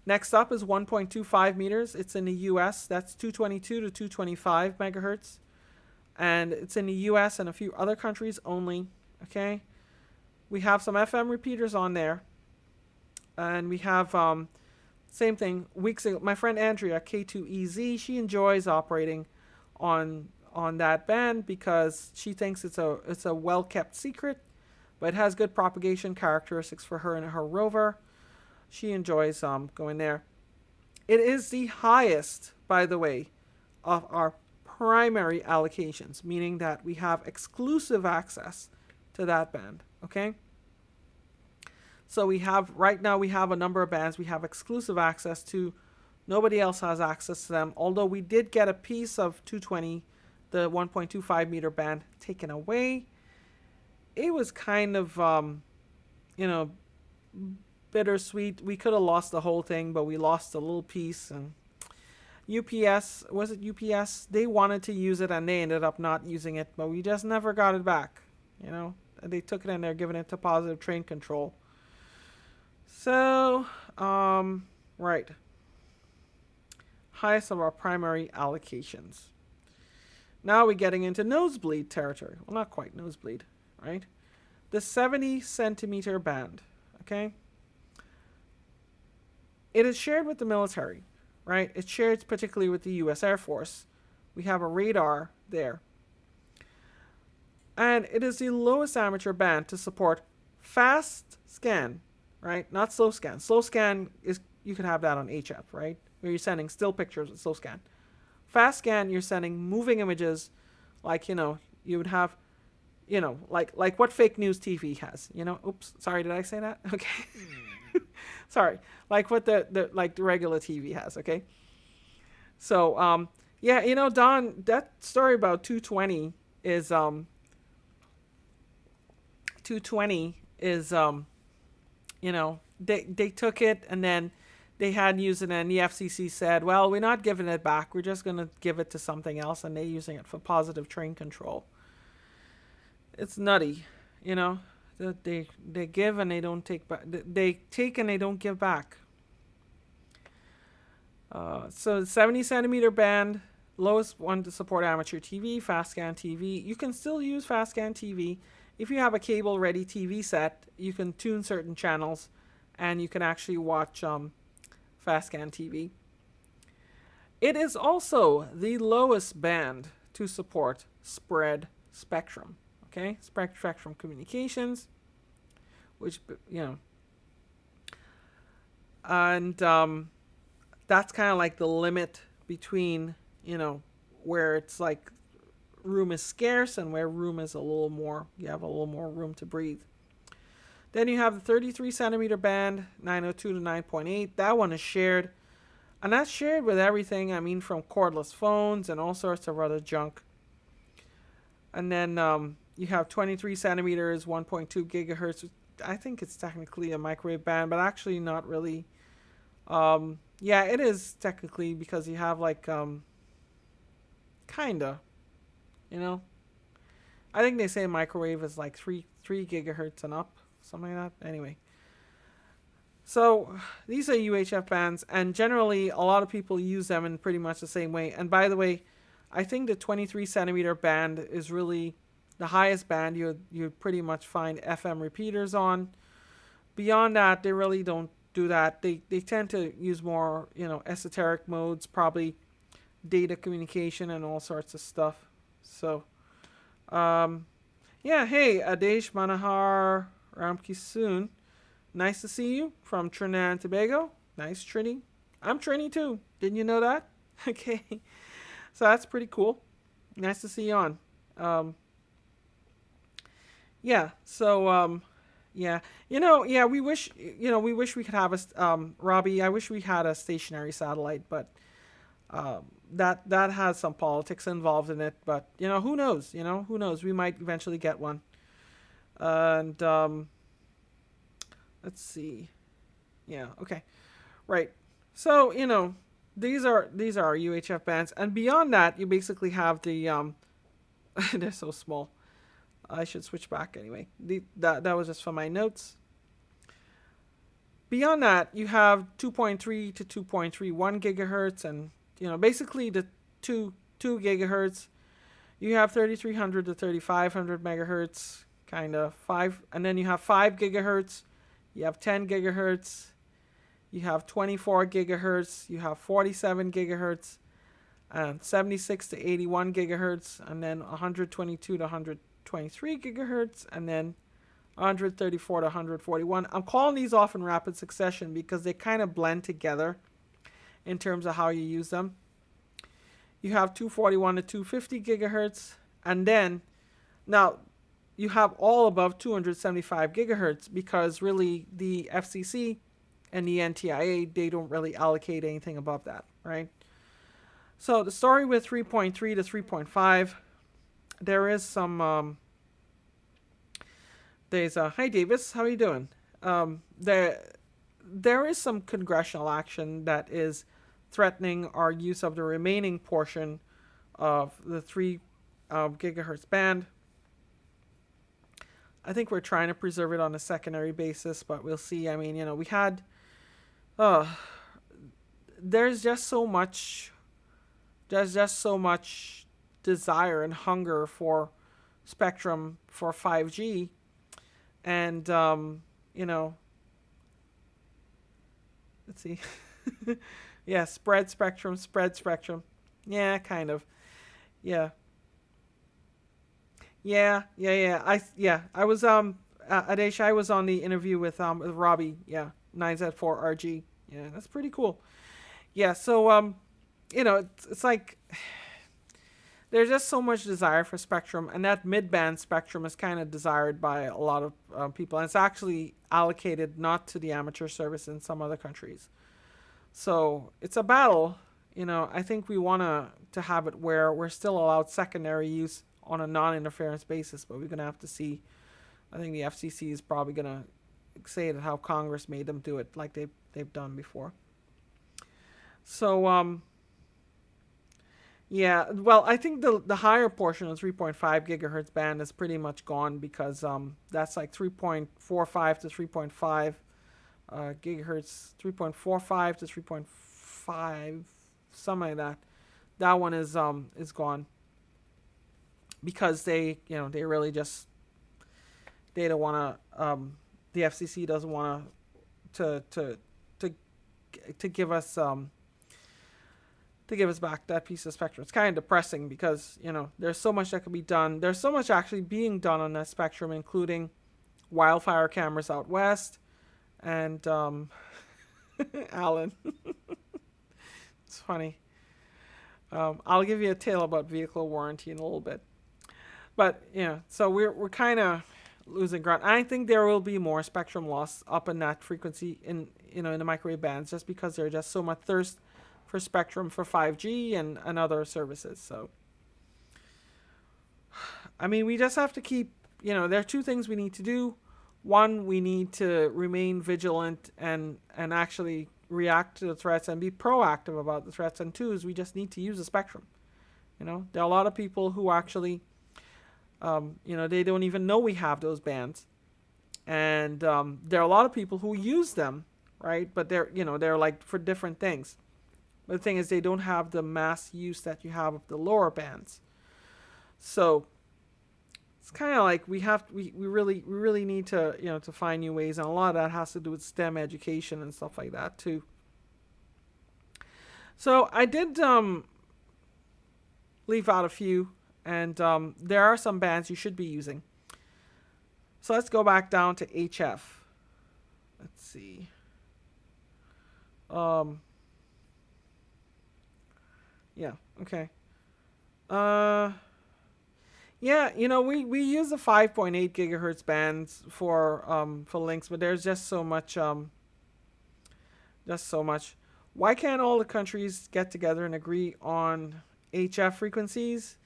Next up is 1.25 meters. It's in the US. That's 222 to 225 megahertz. And it's in the US and a few other countries only. Okay. We have some FM repeaters on there. And we have same thing. Weeks ago, my friend Andrea, K2EZ, she enjoys operating on that band because she thinks it's a well kept secret, but it has good propagation characteristics for her and her rover. She enjoys going there. It is the highest, by the way, of our primary allocations, meaning that we have exclusive access to that band. Okay. So right now we have a number of bands we have exclusive access to. Nobody else has access to them. Although we did get a piece of 220, the 1.25 meter band, taken away. It was kind of, bittersweet. We could have lost the whole thing, but we lost a little piece. And UPS, was it UPS? They wanted to use it and they ended up not using it, but we just never got it back. They took it and they're giving it to Positive Train Control. So, right. Highest of our primary allocations. Now we're getting into nosebleed territory. Well, not quite nosebleed, right? The 70 centimeter band, okay? It is shared with the military, right? It's shared particularly with the U.S. Air Force. We have a radar there. And it is the lowest amateur band to support fast scan, right? Not slow scan. Slow scan is, you can have that on HF, right? Where you're sending still pictures with slow scan. Fast scan, you're sending moving images, like, you would have, like what fake news TV has, Oops, sorry, did I say that? Okay. Sorry. Like what the regular TV has, okay? So, yeah, Don, that story about 220 is, they took it and then they hadn't used it, and the FCC said, well, we're not giving it back. We're just going to give it to something else, and they're using it for Positive Train Control. It's nutty, They give and they don't take back. They take and they don't give back. So 70 centimeter band, lowest one to support amateur TV, fast scan TV. You can still use fast scan TV. If you have a cable ready TV set, you can tune certain channels and you can actually watch fast scan TV. It is also the lowest band to support spread spectrum. Okay, spectrum communications, which, and that's kind of like the limit between, where it's like room is scarce and where room is you have a little more room to breathe. Then you have the 33 centimeter band, 902 to 9.8. That one is shared. And that's shared with everything, from cordless phones and all sorts of other junk. And then you have 23 centimeters, 1.2 gigahertz. I think it's technically a microwave band, but actually not really. Yeah, it is technically, because you have kinda, I think they say microwave is like 3 gigahertz and up. something like that. Anyway, so these are UHF bands, and generally a lot of people use them in pretty much the same way. And by the way, I think the 23 centimeter band is really the highest band you pretty much find FM repeaters on. Beyond that, they really don't do that. They tend to use more, esoteric modes, probably data communication and all sorts of stuff. So, yeah, hey, Adesh Manahar Ramkisoon. Nice to see you from Trinidad and Tobago. Nice, Trini. I'm Trini too. Didn't you know that? Okay. So that's pretty cool. Nice to see you on. Yeah, so, yeah. We wish, we could have Robbie, I wish we had a stationary satellite, but that has some politics involved in it. But, who knows? Who knows? We might eventually get one. And, let's see. Yeah, okay. Right. So, these are our UHF bands. And beyond that, you basically have the, they're so small. I should switch back anyway. That was just for my notes. Beyond that, you have 2.3 to 2.31 gigahertz, and basically the 2 gigahertz. You have 3300 to 3500 megahertz, kind of 5, and then you have 5 gigahertz. You have 10 gigahertz. You have 24 gigahertz. You have 47 gigahertz, and 76 to 81 gigahertz, and then 122 to 123 gigahertz, and then 134 to 141. I'm calling these off in rapid succession because they kind of blend together in terms of how you use them. You have 241 to 250 gigahertz, and then now you have all above 275 gigahertz because really the FCC and the NTIA, they don't really allocate anything above that, right? So the story with 3.3 to 3.5, there is some there's hi Davis, how are you doing? There is some congressional action that is threatening our use of the remaining portion of the 3 gigahertz band. I think we're trying to preserve it on a secondary basis, but we'll see. I mean, we had there's just so much desire and hunger for spectrum for 5G, and let's see. Yeah, spread spectrum. Yeah, kind of. Yeah. I was Adesh, I was on the interview with Robbie. Yeah, 9Z4RG. Yeah, that's pretty cool. Yeah, so it's like there's just so much desire for spectrum, and that mid-band spectrum is kind of desired by a lot of people, and it's actually allocated not to the amateur service in some other countries. So it's a battle. I think we want to have it where we're still allowed secondary use on a non-interference basis, but we're going to have to see. I think the FCC is probably going to say that how Congress made them do it like they've done before. So, yeah, well, I think the higher portion of 3.5 gigahertz band is pretty much gone because that's like 3.45 to 3.5 gigahertz, 3.45 to 3.5, something like that. That one is gone because they really just they don't want to. The FCC doesn't want to give us to give us back that piece of spectrum. It's kind of depressing because there's so much that could be done. There's so much actually being done on that spectrum, including wildfire cameras out west, and Alan. It's funny. I'll give you a tale about vehicle warranty in a little bit, but so we're kind of losing ground. I think there will be more spectrum loss up in that frequency in the microwave bands, just because there's just so much thirst for spectrum for 5G and other services. So, I mean, we just have to keep, there are two things we need to do. One, we need to remain vigilant and actually react to the threats and be proactive about the threats. And two is we just need to use the spectrum. There are a lot of people who actually, they don't even know we have those bands. and there are a lot of people who use them, right? But they're like for different things. But the thing is, they don't have the mass use that you have of the lower bands. So it's kind of like we really need to to find new ways, and a lot of that has to do with STEM education and stuff like that too. So I did leave out a few, and there are some bands you should be using. So let's go back down to HF. Let's see. Um, yeah, okay. Uh, yeah, we use the 5.8 gigahertz bands for links, but there's just so much. Why can't all the countries get together and agree on HF frequencies?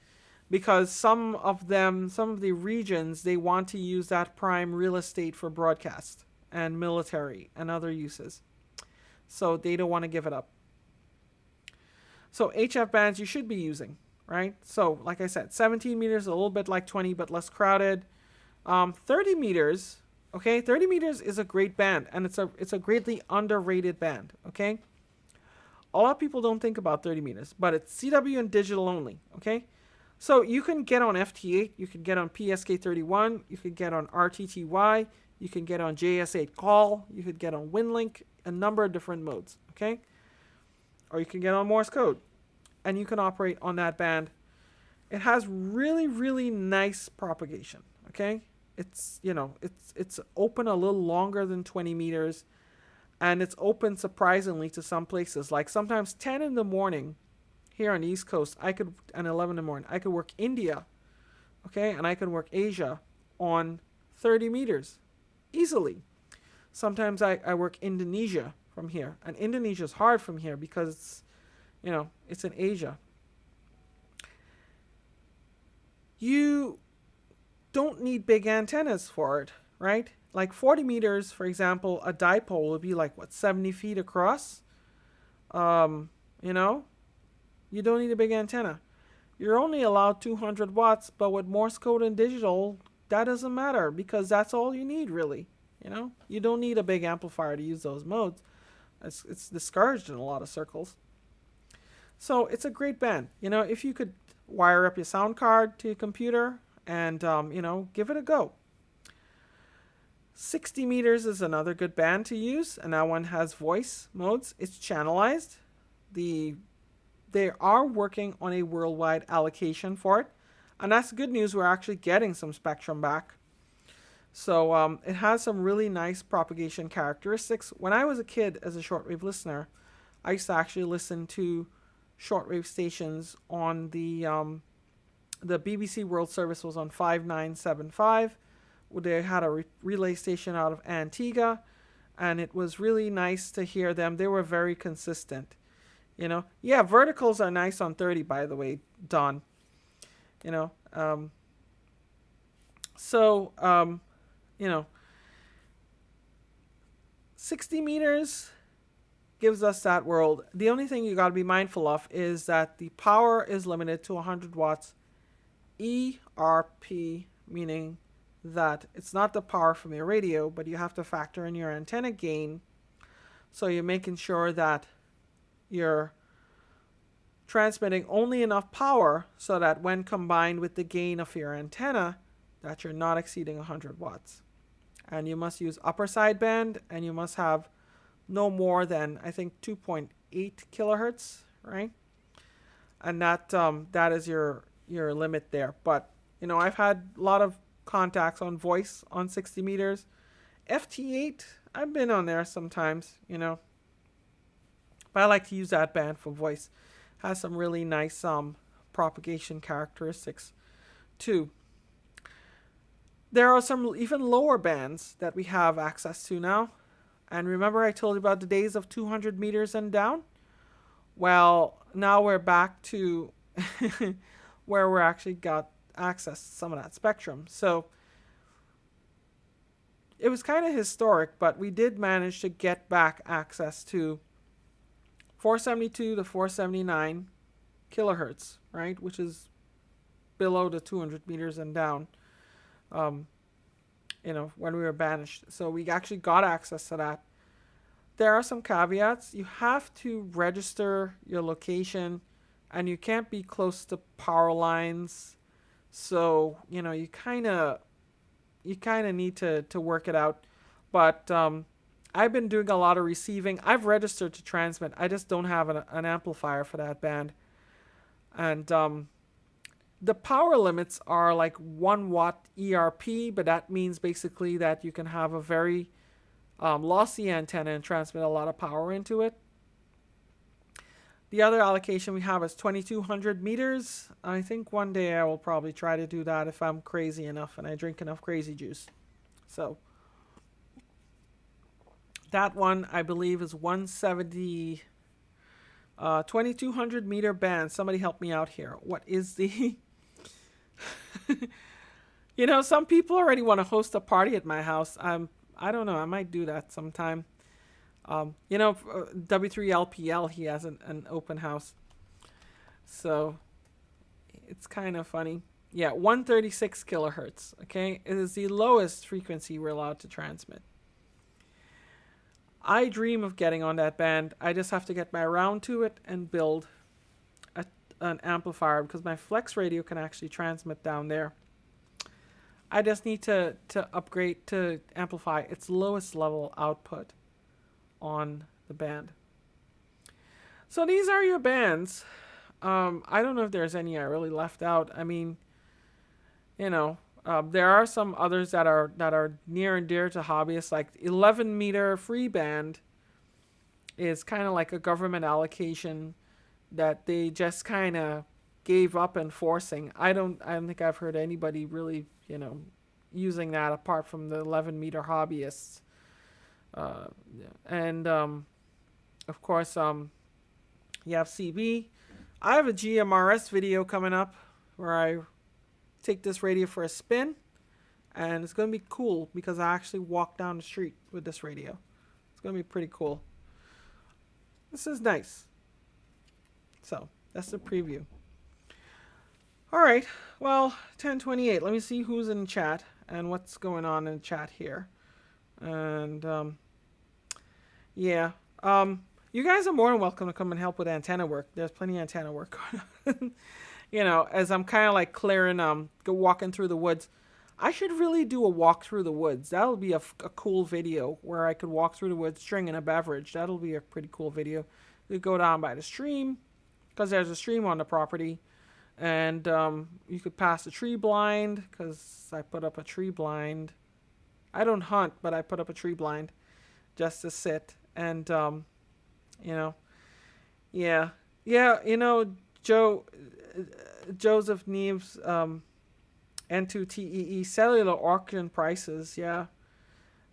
Because some of the regions, they want to use that prime real estate for broadcast and military and other uses. So they don't want to give it up. So HF bands you should be using, right? So like I said, 17 meters, a little bit like 20, but less crowded. 30 meters, okay? 30 meters is a great band, and it's a greatly underrated band, okay? A lot of people don't think about 30 meters, but it's CW and digital only, okay? So you can get on FT8, you can get on PSK31, you can get on RTTY, you can get on JS8 call, you could get on WinLink, a number of different modes, okay? Or you can get on Morse code, and you can operate on that band. It has really, really nice propagation, okay? It's open a little longer than 20 meters, and it's open surprisingly to some places. Like sometimes 10 in the morning here on the East Coast, and 11 in the morning, I could work India, okay? And I could work Asia on 30 meters easily. Sometimes I work Indonesia from here, and Indonesia is hard from here because it's in Asia. You don't need big antennas for it, right? Like 40 meters, for example, a dipole would be like 70 feet across. You don't need a big antenna. You're only allowed 200 watts, but with Morse code and digital, that doesn't matter because that's all you need, really. You don't need a big amplifier to use those modes. It's discouraged in a lot of circles. So it's a great band. If you could wire up your sound card to your computer and, give it a go. 60 meters is another good band to use, and that one has voice modes. It's channelized. They are working on a worldwide allocation for it, and that's good news. We're actually getting some spectrum back. So it has some really nice propagation characteristics. When I was a kid as a shortwave listener, I used to actually listen to shortwave stations on the BBC World Service was on 5975. They had a relay station out of Antigua, and it was really nice to hear them. They were very consistent. Yeah, verticals are nice on 30, by the way, Don. 60 meters gives us that world. The only thing you got to be mindful of is that the power is limited to 100 watts ERP, meaning that it's not the power from your radio, but you have to factor in your antenna gain. So you're making sure that you're transmitting only enough power so that when combined with the gain of your antenna, that you're not exceeding 100 watts. And you must use upper sideband, and you must have no more than, I think, 2.8 kilohertz, right? And that is your limit there. But, I've had a lot of contacts on voice on 60 meters. FT8, I've been on there sometimes, But I like to use that band for voice. Has some really nice propagation characteristics too. There are some even lower bands that we have access to now. And remember I told you about the days of 200 meters and down? Well, now we're back to where we're actually got access to some of that spectrum. So it was kind of historic, but we did manage to get back access to 472 to 479 kilohertz, right? Which is below the 200 meters and down. when we were banished. So we actually got access to that. There are some caveats. You have to register your location, and you can't be close to power lines. So you kind of need to work it out. But I've been doing a lot of receiving. I've registered to transmit. I just don't have an amplifier for that band. And the power limits are like 1 watt ERP, but that means basically that you can have a very lossy antenna and transmit a lot of power into it. The other allocation we have is 2200 meters. I think one day I will probably try to do that if I'm crazy enough and I drink enough crazy juice. So that one I believe is 170, 2200 meter band. Somebody help me out here. What is the... some people already want to host a party at my house. I don't know. I might do that sometime. W3LPL, he has an open house. So it's kind of funny. Yeah, 136 kilohertz. Okay, it is the lowest frequency we're allowed to transmit. I dream of getting on that band. I just have to get my around to it and build an amplifier, because my flex radio can actually transmit down there. I just need to upgrade to amplify its lowest level output on the band. So these are your bands. I don't know if there's any I really left out. I mean, there are some others that are near and dear to hobbyists, like 11 meter free band is kind of like a government allocation that they just kind of gave up enforcing. I don't think I've heard anybody really, using that apart from the 11 meter hobbyists. And of course, you have CB. I have a GMRS video coming up where I take this radio for a spin, and it's going to be cool because I actually walk down the street with this radio. It's going to be pretty cool. This is nice. So that's the preview. All right. Well, 10:28. Let me see who's in chat and what's going on in chat here. And you guys are more than welcome to come and help with antenna work. There's plenty of antenna work going on. As I'm kind of like clearing, walking through the woods. I should really do a walk through the woods. That'll be a cool video where I could walk through the woods drinking a beverage. That'll be a pretty cool video. You could go down by the stream, because there's a stream on the property. And you could pass a tree blind, because I put up a tree blind. I don't hunt, but I put up a tree blind just to sit. And, Joseph Neves, N2TEE, cellular auction prices, yeah.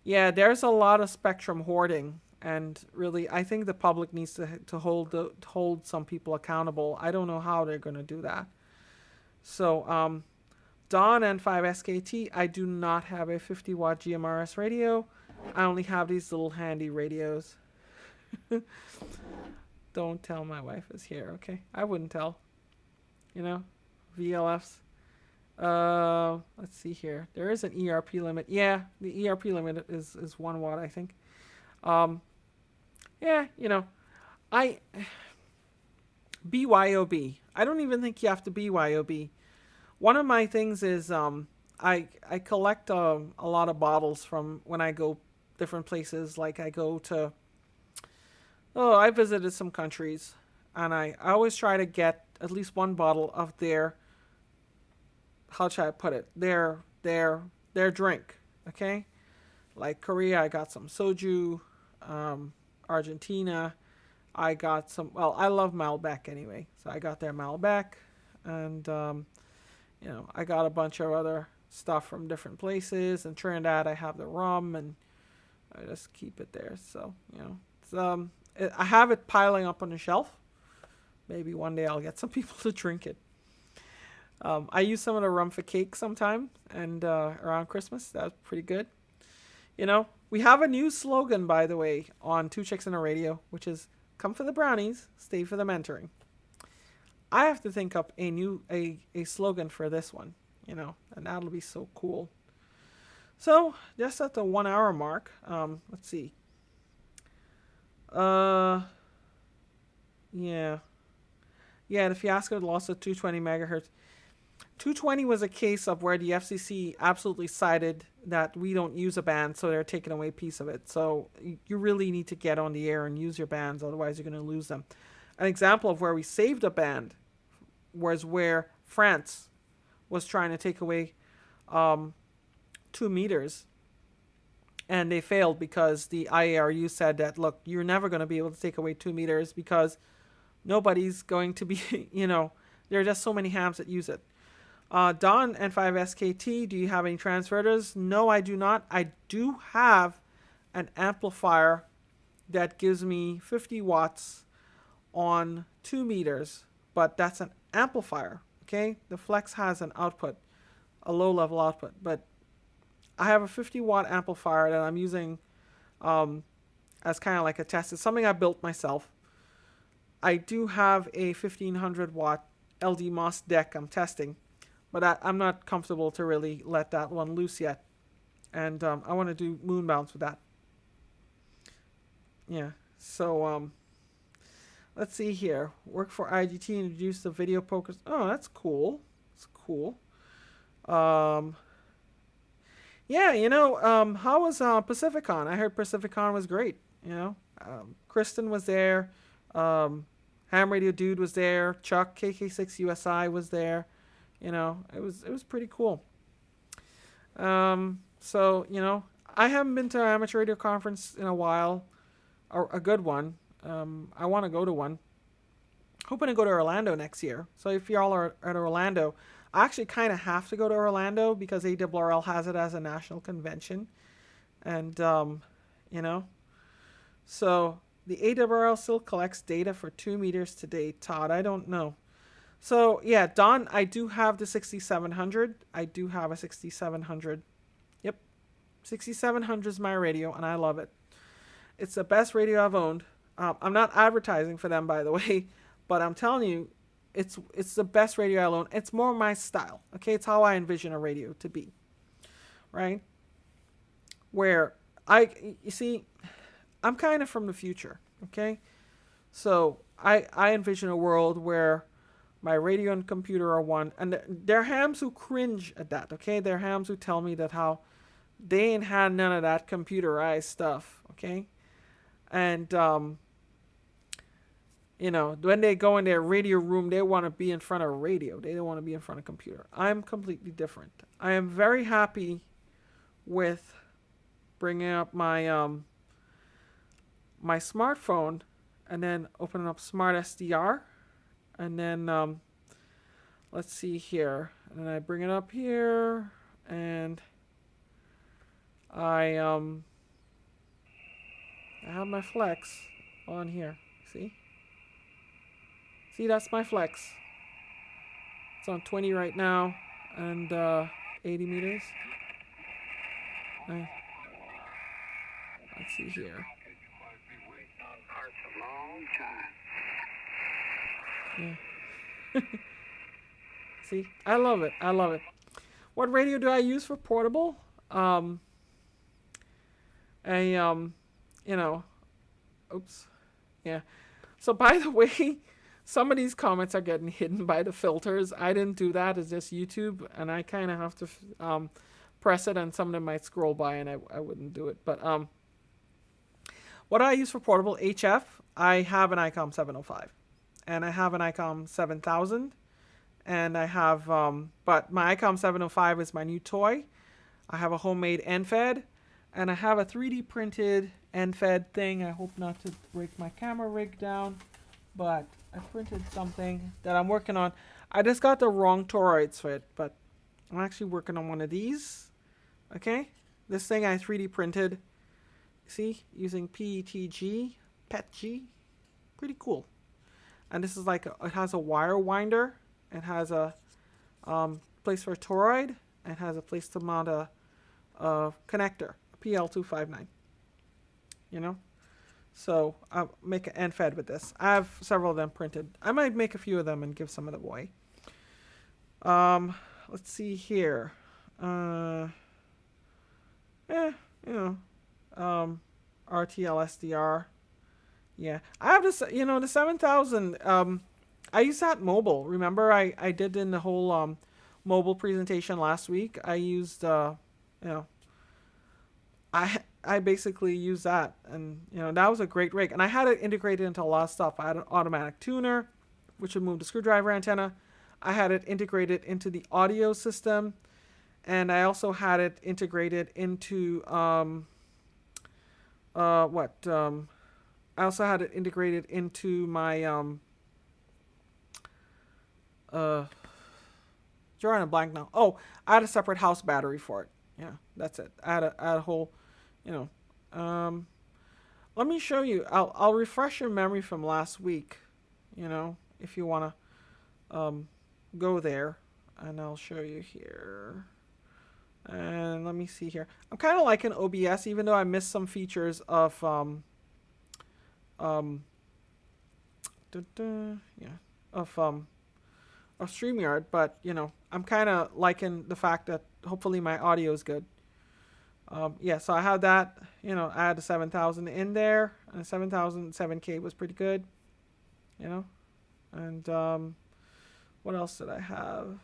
Yeah, there's a lot of spectrum hoarding. And really, I think the public needs to hold some people accountable. I don't know how they're going to do that. So, Dawn N5SKT, I do not have a 50 watt GMRS radio. I only have these little handy radios. Don't tell my wife is here, okay? I wouldn't tell. VLFs. Let's see here. There is an ERP limit. Yeah, the ERP limit is 1 watt, I think. BYOB. I don't even think you have to BYOB. One of my things is I collect a lot of bottles from when I go different places. Like I visited some countries, and I always try to get at least one bottle of their, how should I put it, their drink, okay? Like Korea, I got some soju. Argentina, I got some, I love Malbec anyway, so I got their Malbec, and I got a bunch of other stuff from different places. In Trinidad, I have the rum, and I just keep it there. So I have it piling up on the shelf. Maybe one day I'll get some people to drink it. I use some of the rum for cake sometime, and around Christmas, that's pretty good. We have a new slogan, by the way, on Two Chicks in a Radio, which is "Come for the brownies, stay for the mentoring." I have to think up a slogan for this one, and that'll be so cool. So just at the 1 hour mark, let's see. Uh, yeah, yeah. The fiasco loss of 220 megahertz. 220 was a case of where the FCC absolutely cited that we don't use a band, so they're taking away a piece of it. So you really need to get on the air and use your bands, otherwise you're going to lose them. An example of where we saved a band was where France was trying to take away 2 meters, and they failed because the IARU said that, look, you're never going to be able to take away 2 meters because nobody's going to be, there are just so many hams that use it. Don N5SKT, do you have any transverters? No, I do not. I do have an amplifier that gives me 50 watts on 2 meters, but that's an amplifier, okay? The Flex has an output, a low level output, but I have a 50 watt amplifier that I'm using as kind of like a test. It's something I built myself. I do have a 1500 watt LD MOS deck I'm testing, but I'm not comfortable to really let that one loose yet. And I want to do moon bounce with that. Yeah, so let's see here. Work for IGT and introduce the video poker. Oh, that's cool. It's cool. Yeah, how was Pacificon? I heard Pacificon was great. Kristen was there. Ham Radio Dude was there. Chuck KK6USI was there. It was pretty cool. So I haven't been to an amateur radio conference in a while, or a good one. I want to go to one. Hoping to go to Orlando next year. So if y'all are at Orlando, I actually kind of have to go to Orlando because ARRL has it as a national convention. And, so the ARRL still collects data for 2 meters today. Todd, I don't know. So, yeah, Don, I do have the 6700. I do have a 6700. Yep. 6700 is my radio, and I love it. It's the best radio I've owned. I'm not advertising for them, by the way, but I'm telling you, it's the best radio I own. It's more my style, okay? It's how I envision a radio to be, right? Where you see, I'm kind of from the future, okay? So I envision a world where my radio and computer are one, and there are hams who cringe at that, okay? There are hams who tell me that how they ain't had none of that computerized stuff, okay? And when they go in their radio room, they want to be in front of a radio. They don't want to be in front of a computer. I'm completely different. I am very happy with bringing up my my smartphone and then opening up Smart SDR, and then let's see here, and then I bring it up here, and I have my Flex on here. See, that's my Flex. It's on 20 right now, and 80 meters. Let's see here. Yeah. See, I love it. I love it. What radio do I use for portable? Oops. Yeah. So by the way, some of these comments are getting hidden by the filters. I didn't do that. It's just YouTube, and I kind of have to press it, and some of them might scroll by, and I wouldn't do it. But what do I use for portable? HF. I have an ICOM 705, and I have an ICOM 7000, and I have, but my ICOM 705 is my new toy. I have a homemade NFED, and I have a 3D printed NFED thing. I hope not to break my camera rig down, but I printed something that I'm working on. I just got the wrong toroids for it, but I'm actually working on one of these. Okay, this thing I 3D printed. See, using PETG, pretty cool. And this is like it has a wire winder. It has a place for a toroid. It has a place to mount a connector, a PL259. So I'll make an NFED with this. I have several of them printed. I might make a few of them and give some of them away. Let's see here. you know, Rtl Sdr. Yeah, I have this. You know, the 7000. I use that mobile. Remember, I did in the whole mobile presentation last week. I used you know, I basically used that, and you know that was a great rig. And I had it integrated into a lot of stuff. I had an automatic tuner, which would move the screwdriver antenna. I had it integrated into the audio system, and I also had it integrated into I also had it integrated into my drawing a blank now. Oh, I had a separate house battery for it. Yeah, that's it. I had a whole, you know. Let me show you. I'll refresh your memory from last week. You know, if you wanna go there, and I'll show you here. And let me see here. I'm kind of liking OBS, even though I missed some features of of StreamYard, but you know, I'm kind of liking the fact that hopefully my audio is good. Yeah, so I had that. You know, I had the 7000 in there, and the 7000 7K was pretty good. You know, and what else did I have?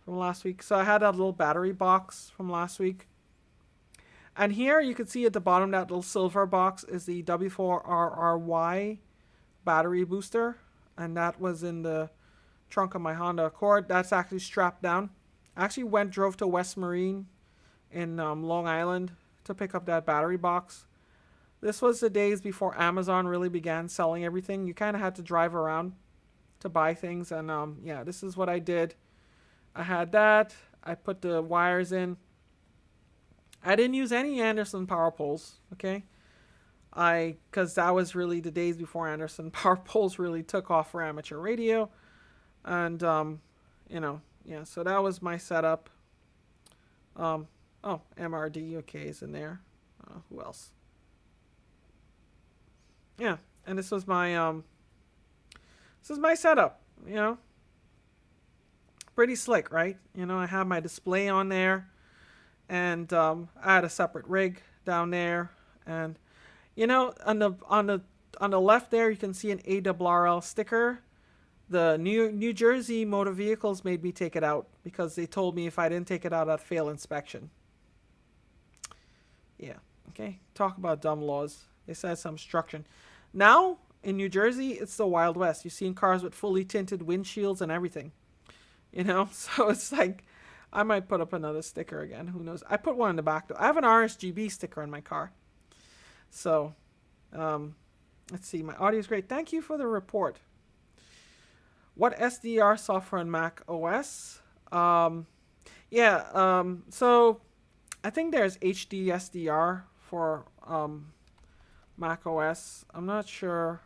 From last week. So I had that little battery box from last week. And here you can see at the bottom that little silver box is the W4RRY battery booster. And that was in the trunk of my Honda Accord. That's actually strapped down. I actually drove to West Marine in Long Island to pick up that battery box. This was the days before Amazon really began selling everything. You kind of had to drive around to buy things. And yeah, this is what I did. I had that. I put the wires in. I didn't use any Anderson power poles, okay? Because that was really the days before Anderson power poles really took off for amateur radio. And, you know, yeah, so that was my setup. Oh, MRD, okay, is in there. Who else? Yeah, and this was my setup, you know? Pretty slick, right? You know, I have my display on there, and I had a separate rig down there, and you know, on the left there, you can see an ARRL sticker. The New Jersey Motor Vehicles made me take it out because they told me if I didn't take it out, I'd fail inspection. Yeah, okay. Talk about dumb laws. They said some obstruction. Now in New Jersey, it's the Wild West. You've seen cars with fully tinted windshields and everything. You know, so it's like, I might put up another sticker again. Who knows? I put one in the back though. I have an RSGB sticker in my car. So, let's see. My audio is great. Thank you for the report. What SDR software on Mac OS? Yeah. So, I think there's HD SDR for Mac OS. I'm not sure.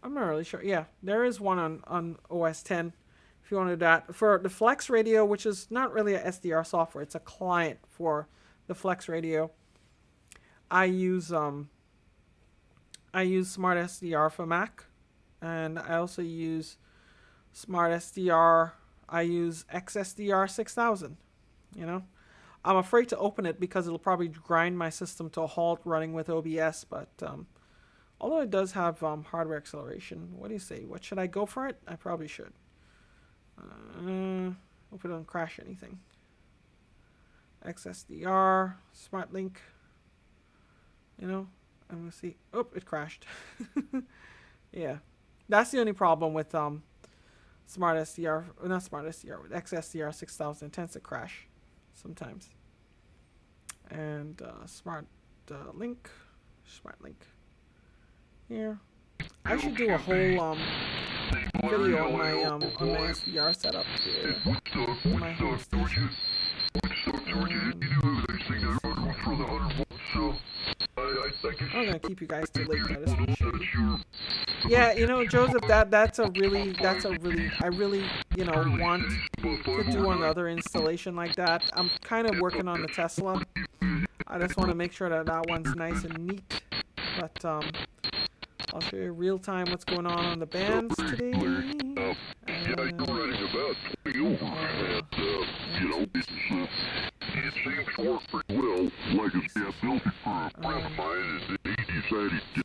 I'm not really sure. Yeah, there is one on OS 10 if you want to do that. For the Flex Radio, which is not really a SDR software, it's a client for the Flex Radio. I use Smart SDR for Mac, and I also use Smart SDR. I use XSDR 6000. You know, I'm afraid to open it because it'll probably grind my system to a halt running with OBS, but although it does have hardware acceleration. What do you say? What should I go for it? I probably should. Hope it don't crash anything. XSDR, Smart Link. You know, I'm gonna see. Oh, it crashed. Yeah, that's the only problem with Smart SDR. Not Smart SDR. With XSDR 6000, it tends to crash sometimes. And Smart Link. Here, I should do a whole video on my SDR setup here. My home station. I'm gonna keep you guys too late. I just want to show you. Yeah, you know, Joseph, that's a really I really, you know, want to do another installation like that. I'm kind of working on the Tesla. I just want to make sure that one's nice and neat. But I'll show you real time what's going on the bands today. got 20 over, and, you know, it seems to work pretty well. Like I say, I built it for a friend of mine, and then he decided he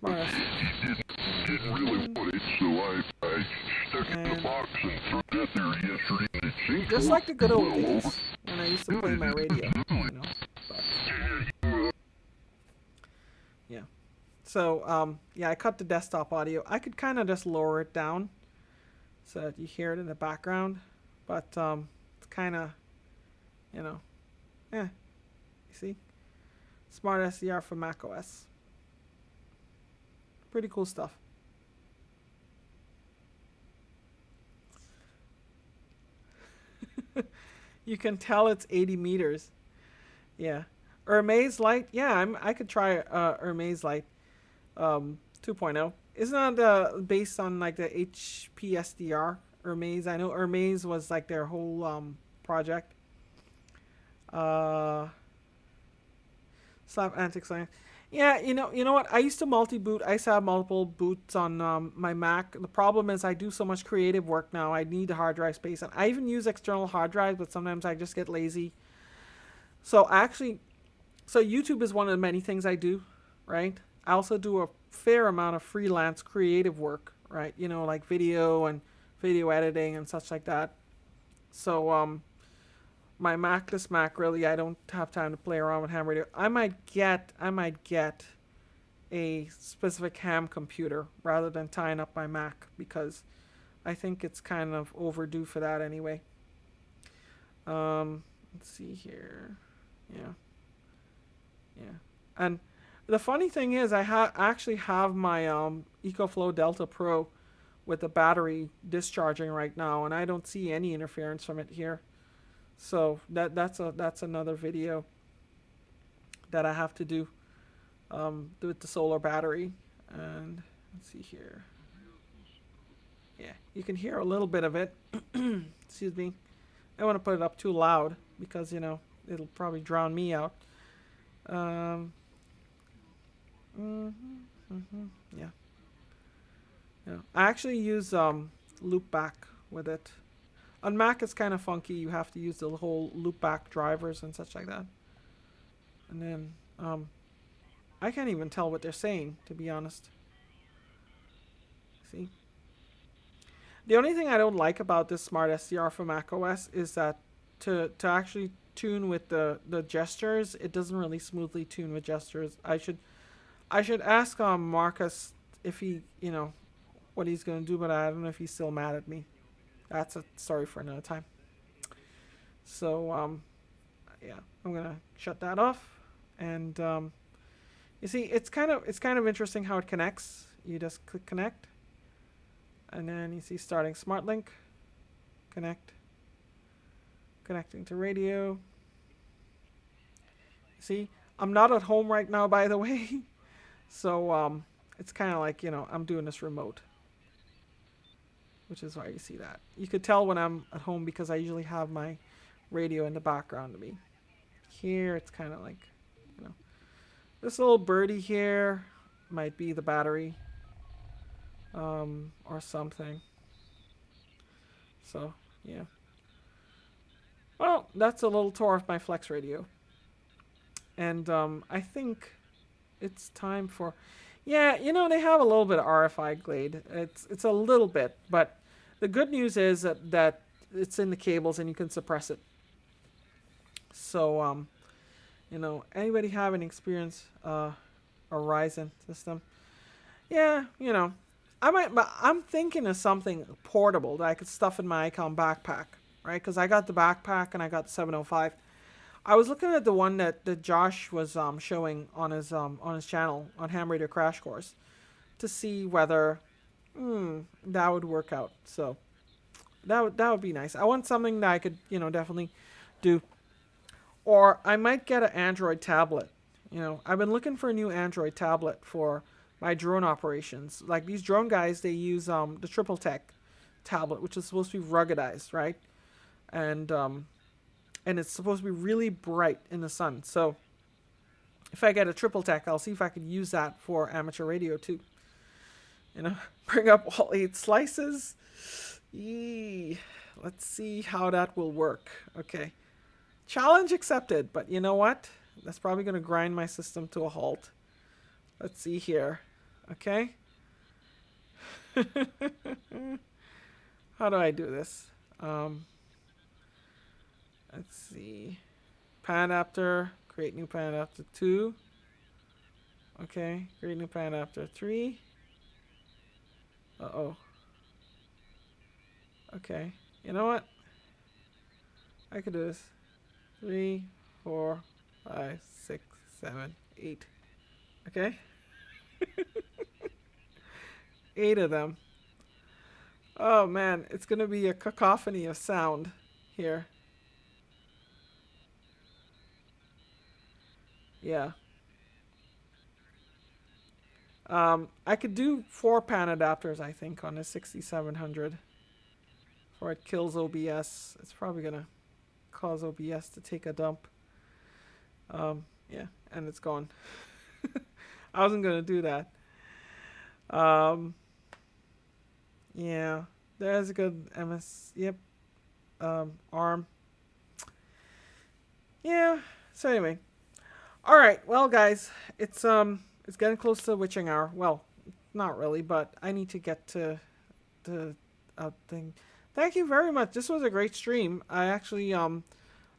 didn't really want it, so I stuck it in the box and threw that there yesterday, and it seems just to like work the good pretty old well over. days when I used to play my radio, you know. But, yeah. So, yeah, I cut the desktop audio. I could kind of just lower it down so that you hear it in the background. But it's kind of, you know, you see? Smart SDR for macOS. Pretty cool stuff. You can tell it's 80 meters. Yeah. Ermaze Lite. Yeah, I could try Ermaze Lite 2.0. Isn't that based on like the HP SDR Ermaze? I know Ermaze was like their whole project. Slap antics. Yeah, you know what? I used to multi-boot. I used to have multiple boots on my Mac. The problem is I do so much creative work now. I need hard drive space, and I even use external hard drives, but sometimes I just get lazy. So YouTube is one of the many things I do, right? I also do a fair amount of freelance creative work, right? You know, like video and video editing and such like that. So my Macless Mac, really, I don't have time to play around with ham radio. I might get a specific ham computer rather than tying up my Mac, because I think it's kind of overdue for that anyway. Let's see here. Yeah. And the funny thing is, I actually have my EcoFlow Delta Pro with the battery discharging right now, and I don't see any interference from it here. So that's another video that I have to do with the solar battery. And let's see here. Yeah, you can hear a little bit of it. Excuse me. I don't want to put it up too loud because, you know, it'll probably drown me out. Yeah. I actually use loopback with it. On Mac, it's kind of funky. You have to use the whole loopback drivers and such like that. And then I can't even tell what they're saying, to be honest. See? The only thing I don't like about this Smart SDR for macOS is that to actually tune with the gestures, it doesn't really smoothly tune with gestures. I should ask Marcus if he, you know, what he's going to do, but I don't know if he's still mad at me. That's a story for another time. So, yeah, I'm going to shut that off. And you see, it's kind of interesting how it connects. You just click connect. And then you see starting Smart Link. Connect. Connecting to radio. See, I'm not at home right now, by the way. So it's kind of like, you know, I'm doing this remote. Which is why you see that. You could tell when I'm at home because I usually have my radio in the background to me. Here it's kind of like, you know, this little birdie here might be the battery or something. So, yeah. Well, that's a little tour of my Flex radio. And I think it's time for... Yeah, you know, they have a little bit of RFI glade. It's a little bit, but the good news is that it's in the cables and you can suppress it. So, you know, anybody have any experience a Ryzen system? Yeah, you know, I'm thinking of something portable that I could stuff in my Icon backpack, right? Because I got the backpack and I got the 705. I was looking at the one that Josh was showing on his channel on Ham Radio Crash Course to see whether that would work out. So that would be nice. I want something that I could, you know, definitely do. Or I might get an Android tablet. You know, I've been looking for a new Android tablet for my drone operations. Like these drone guys, they use the Rtl Tech tablet, which is supposed to be ruggedized, right? And it's supposed to be really bright in the sun. So if I get a Rtl Tech, I'll see if I can use that for amateur radio too. You know, bring up all 8 slices. Yee. let's see how that will work. Okay. Challenge accepted, but you know what? That's probably going to grind my system to a halt. Let's see here. Okay. How do I do this? Let's see. Pan adapter. Create new pan adapter 2. Okay. Create new pan adapter 3. Uh-oh. Okay. You know what? I could do this. 3, 4, 5, 6, 7, 8. Okay. 8 of them. Oh man, it's gonna be a cacophony of sound here. Yeah. I could do 4 pan adapters, I think, on a 6700. Before it kills OBS. It's probably gonna cause OBS to take a dump. Yeah, and it's gone. I wasn't gonna do that. Yeah, there's a good MS. Yep. ARM. Yeah. So anyway, all right. Well, guys, it's getting close to the witching hour. Well, not really, but I need to get to the thing. Thank you very much. This was a great stream. I actually the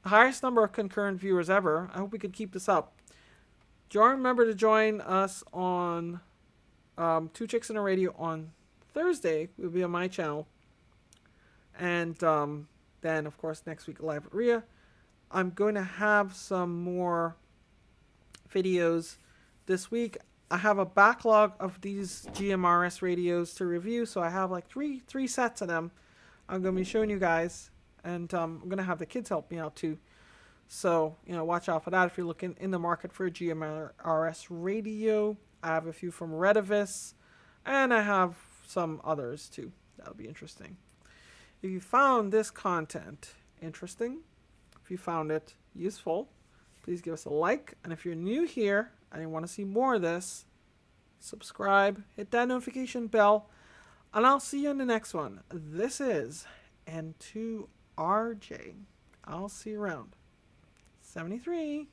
highest number of concurrent viewers ever. I hope we could keep this up. Remember to join us on Two Chicks in a Radio on Thursday. Will be on my channel, and then of course next week live at Rhea. I'm going to have some more videos this week. I have a backlog of these GMRS radios to review, so I have like three sets of them. I'm going to be showing you guys, and I'm going to have the kids help me out too. So, watch out for that if you're looking in the market for a GMRS radio. I have a few from Rtl, and I have some others too. That'll be interesting. If you found this content interesting, if you found it useful, please give us a like. And if you're new here and you want to see more of this, subscribe, hit that notification bell, and I'll see you in the next one. This is N2RJ. I'll see you around. 73.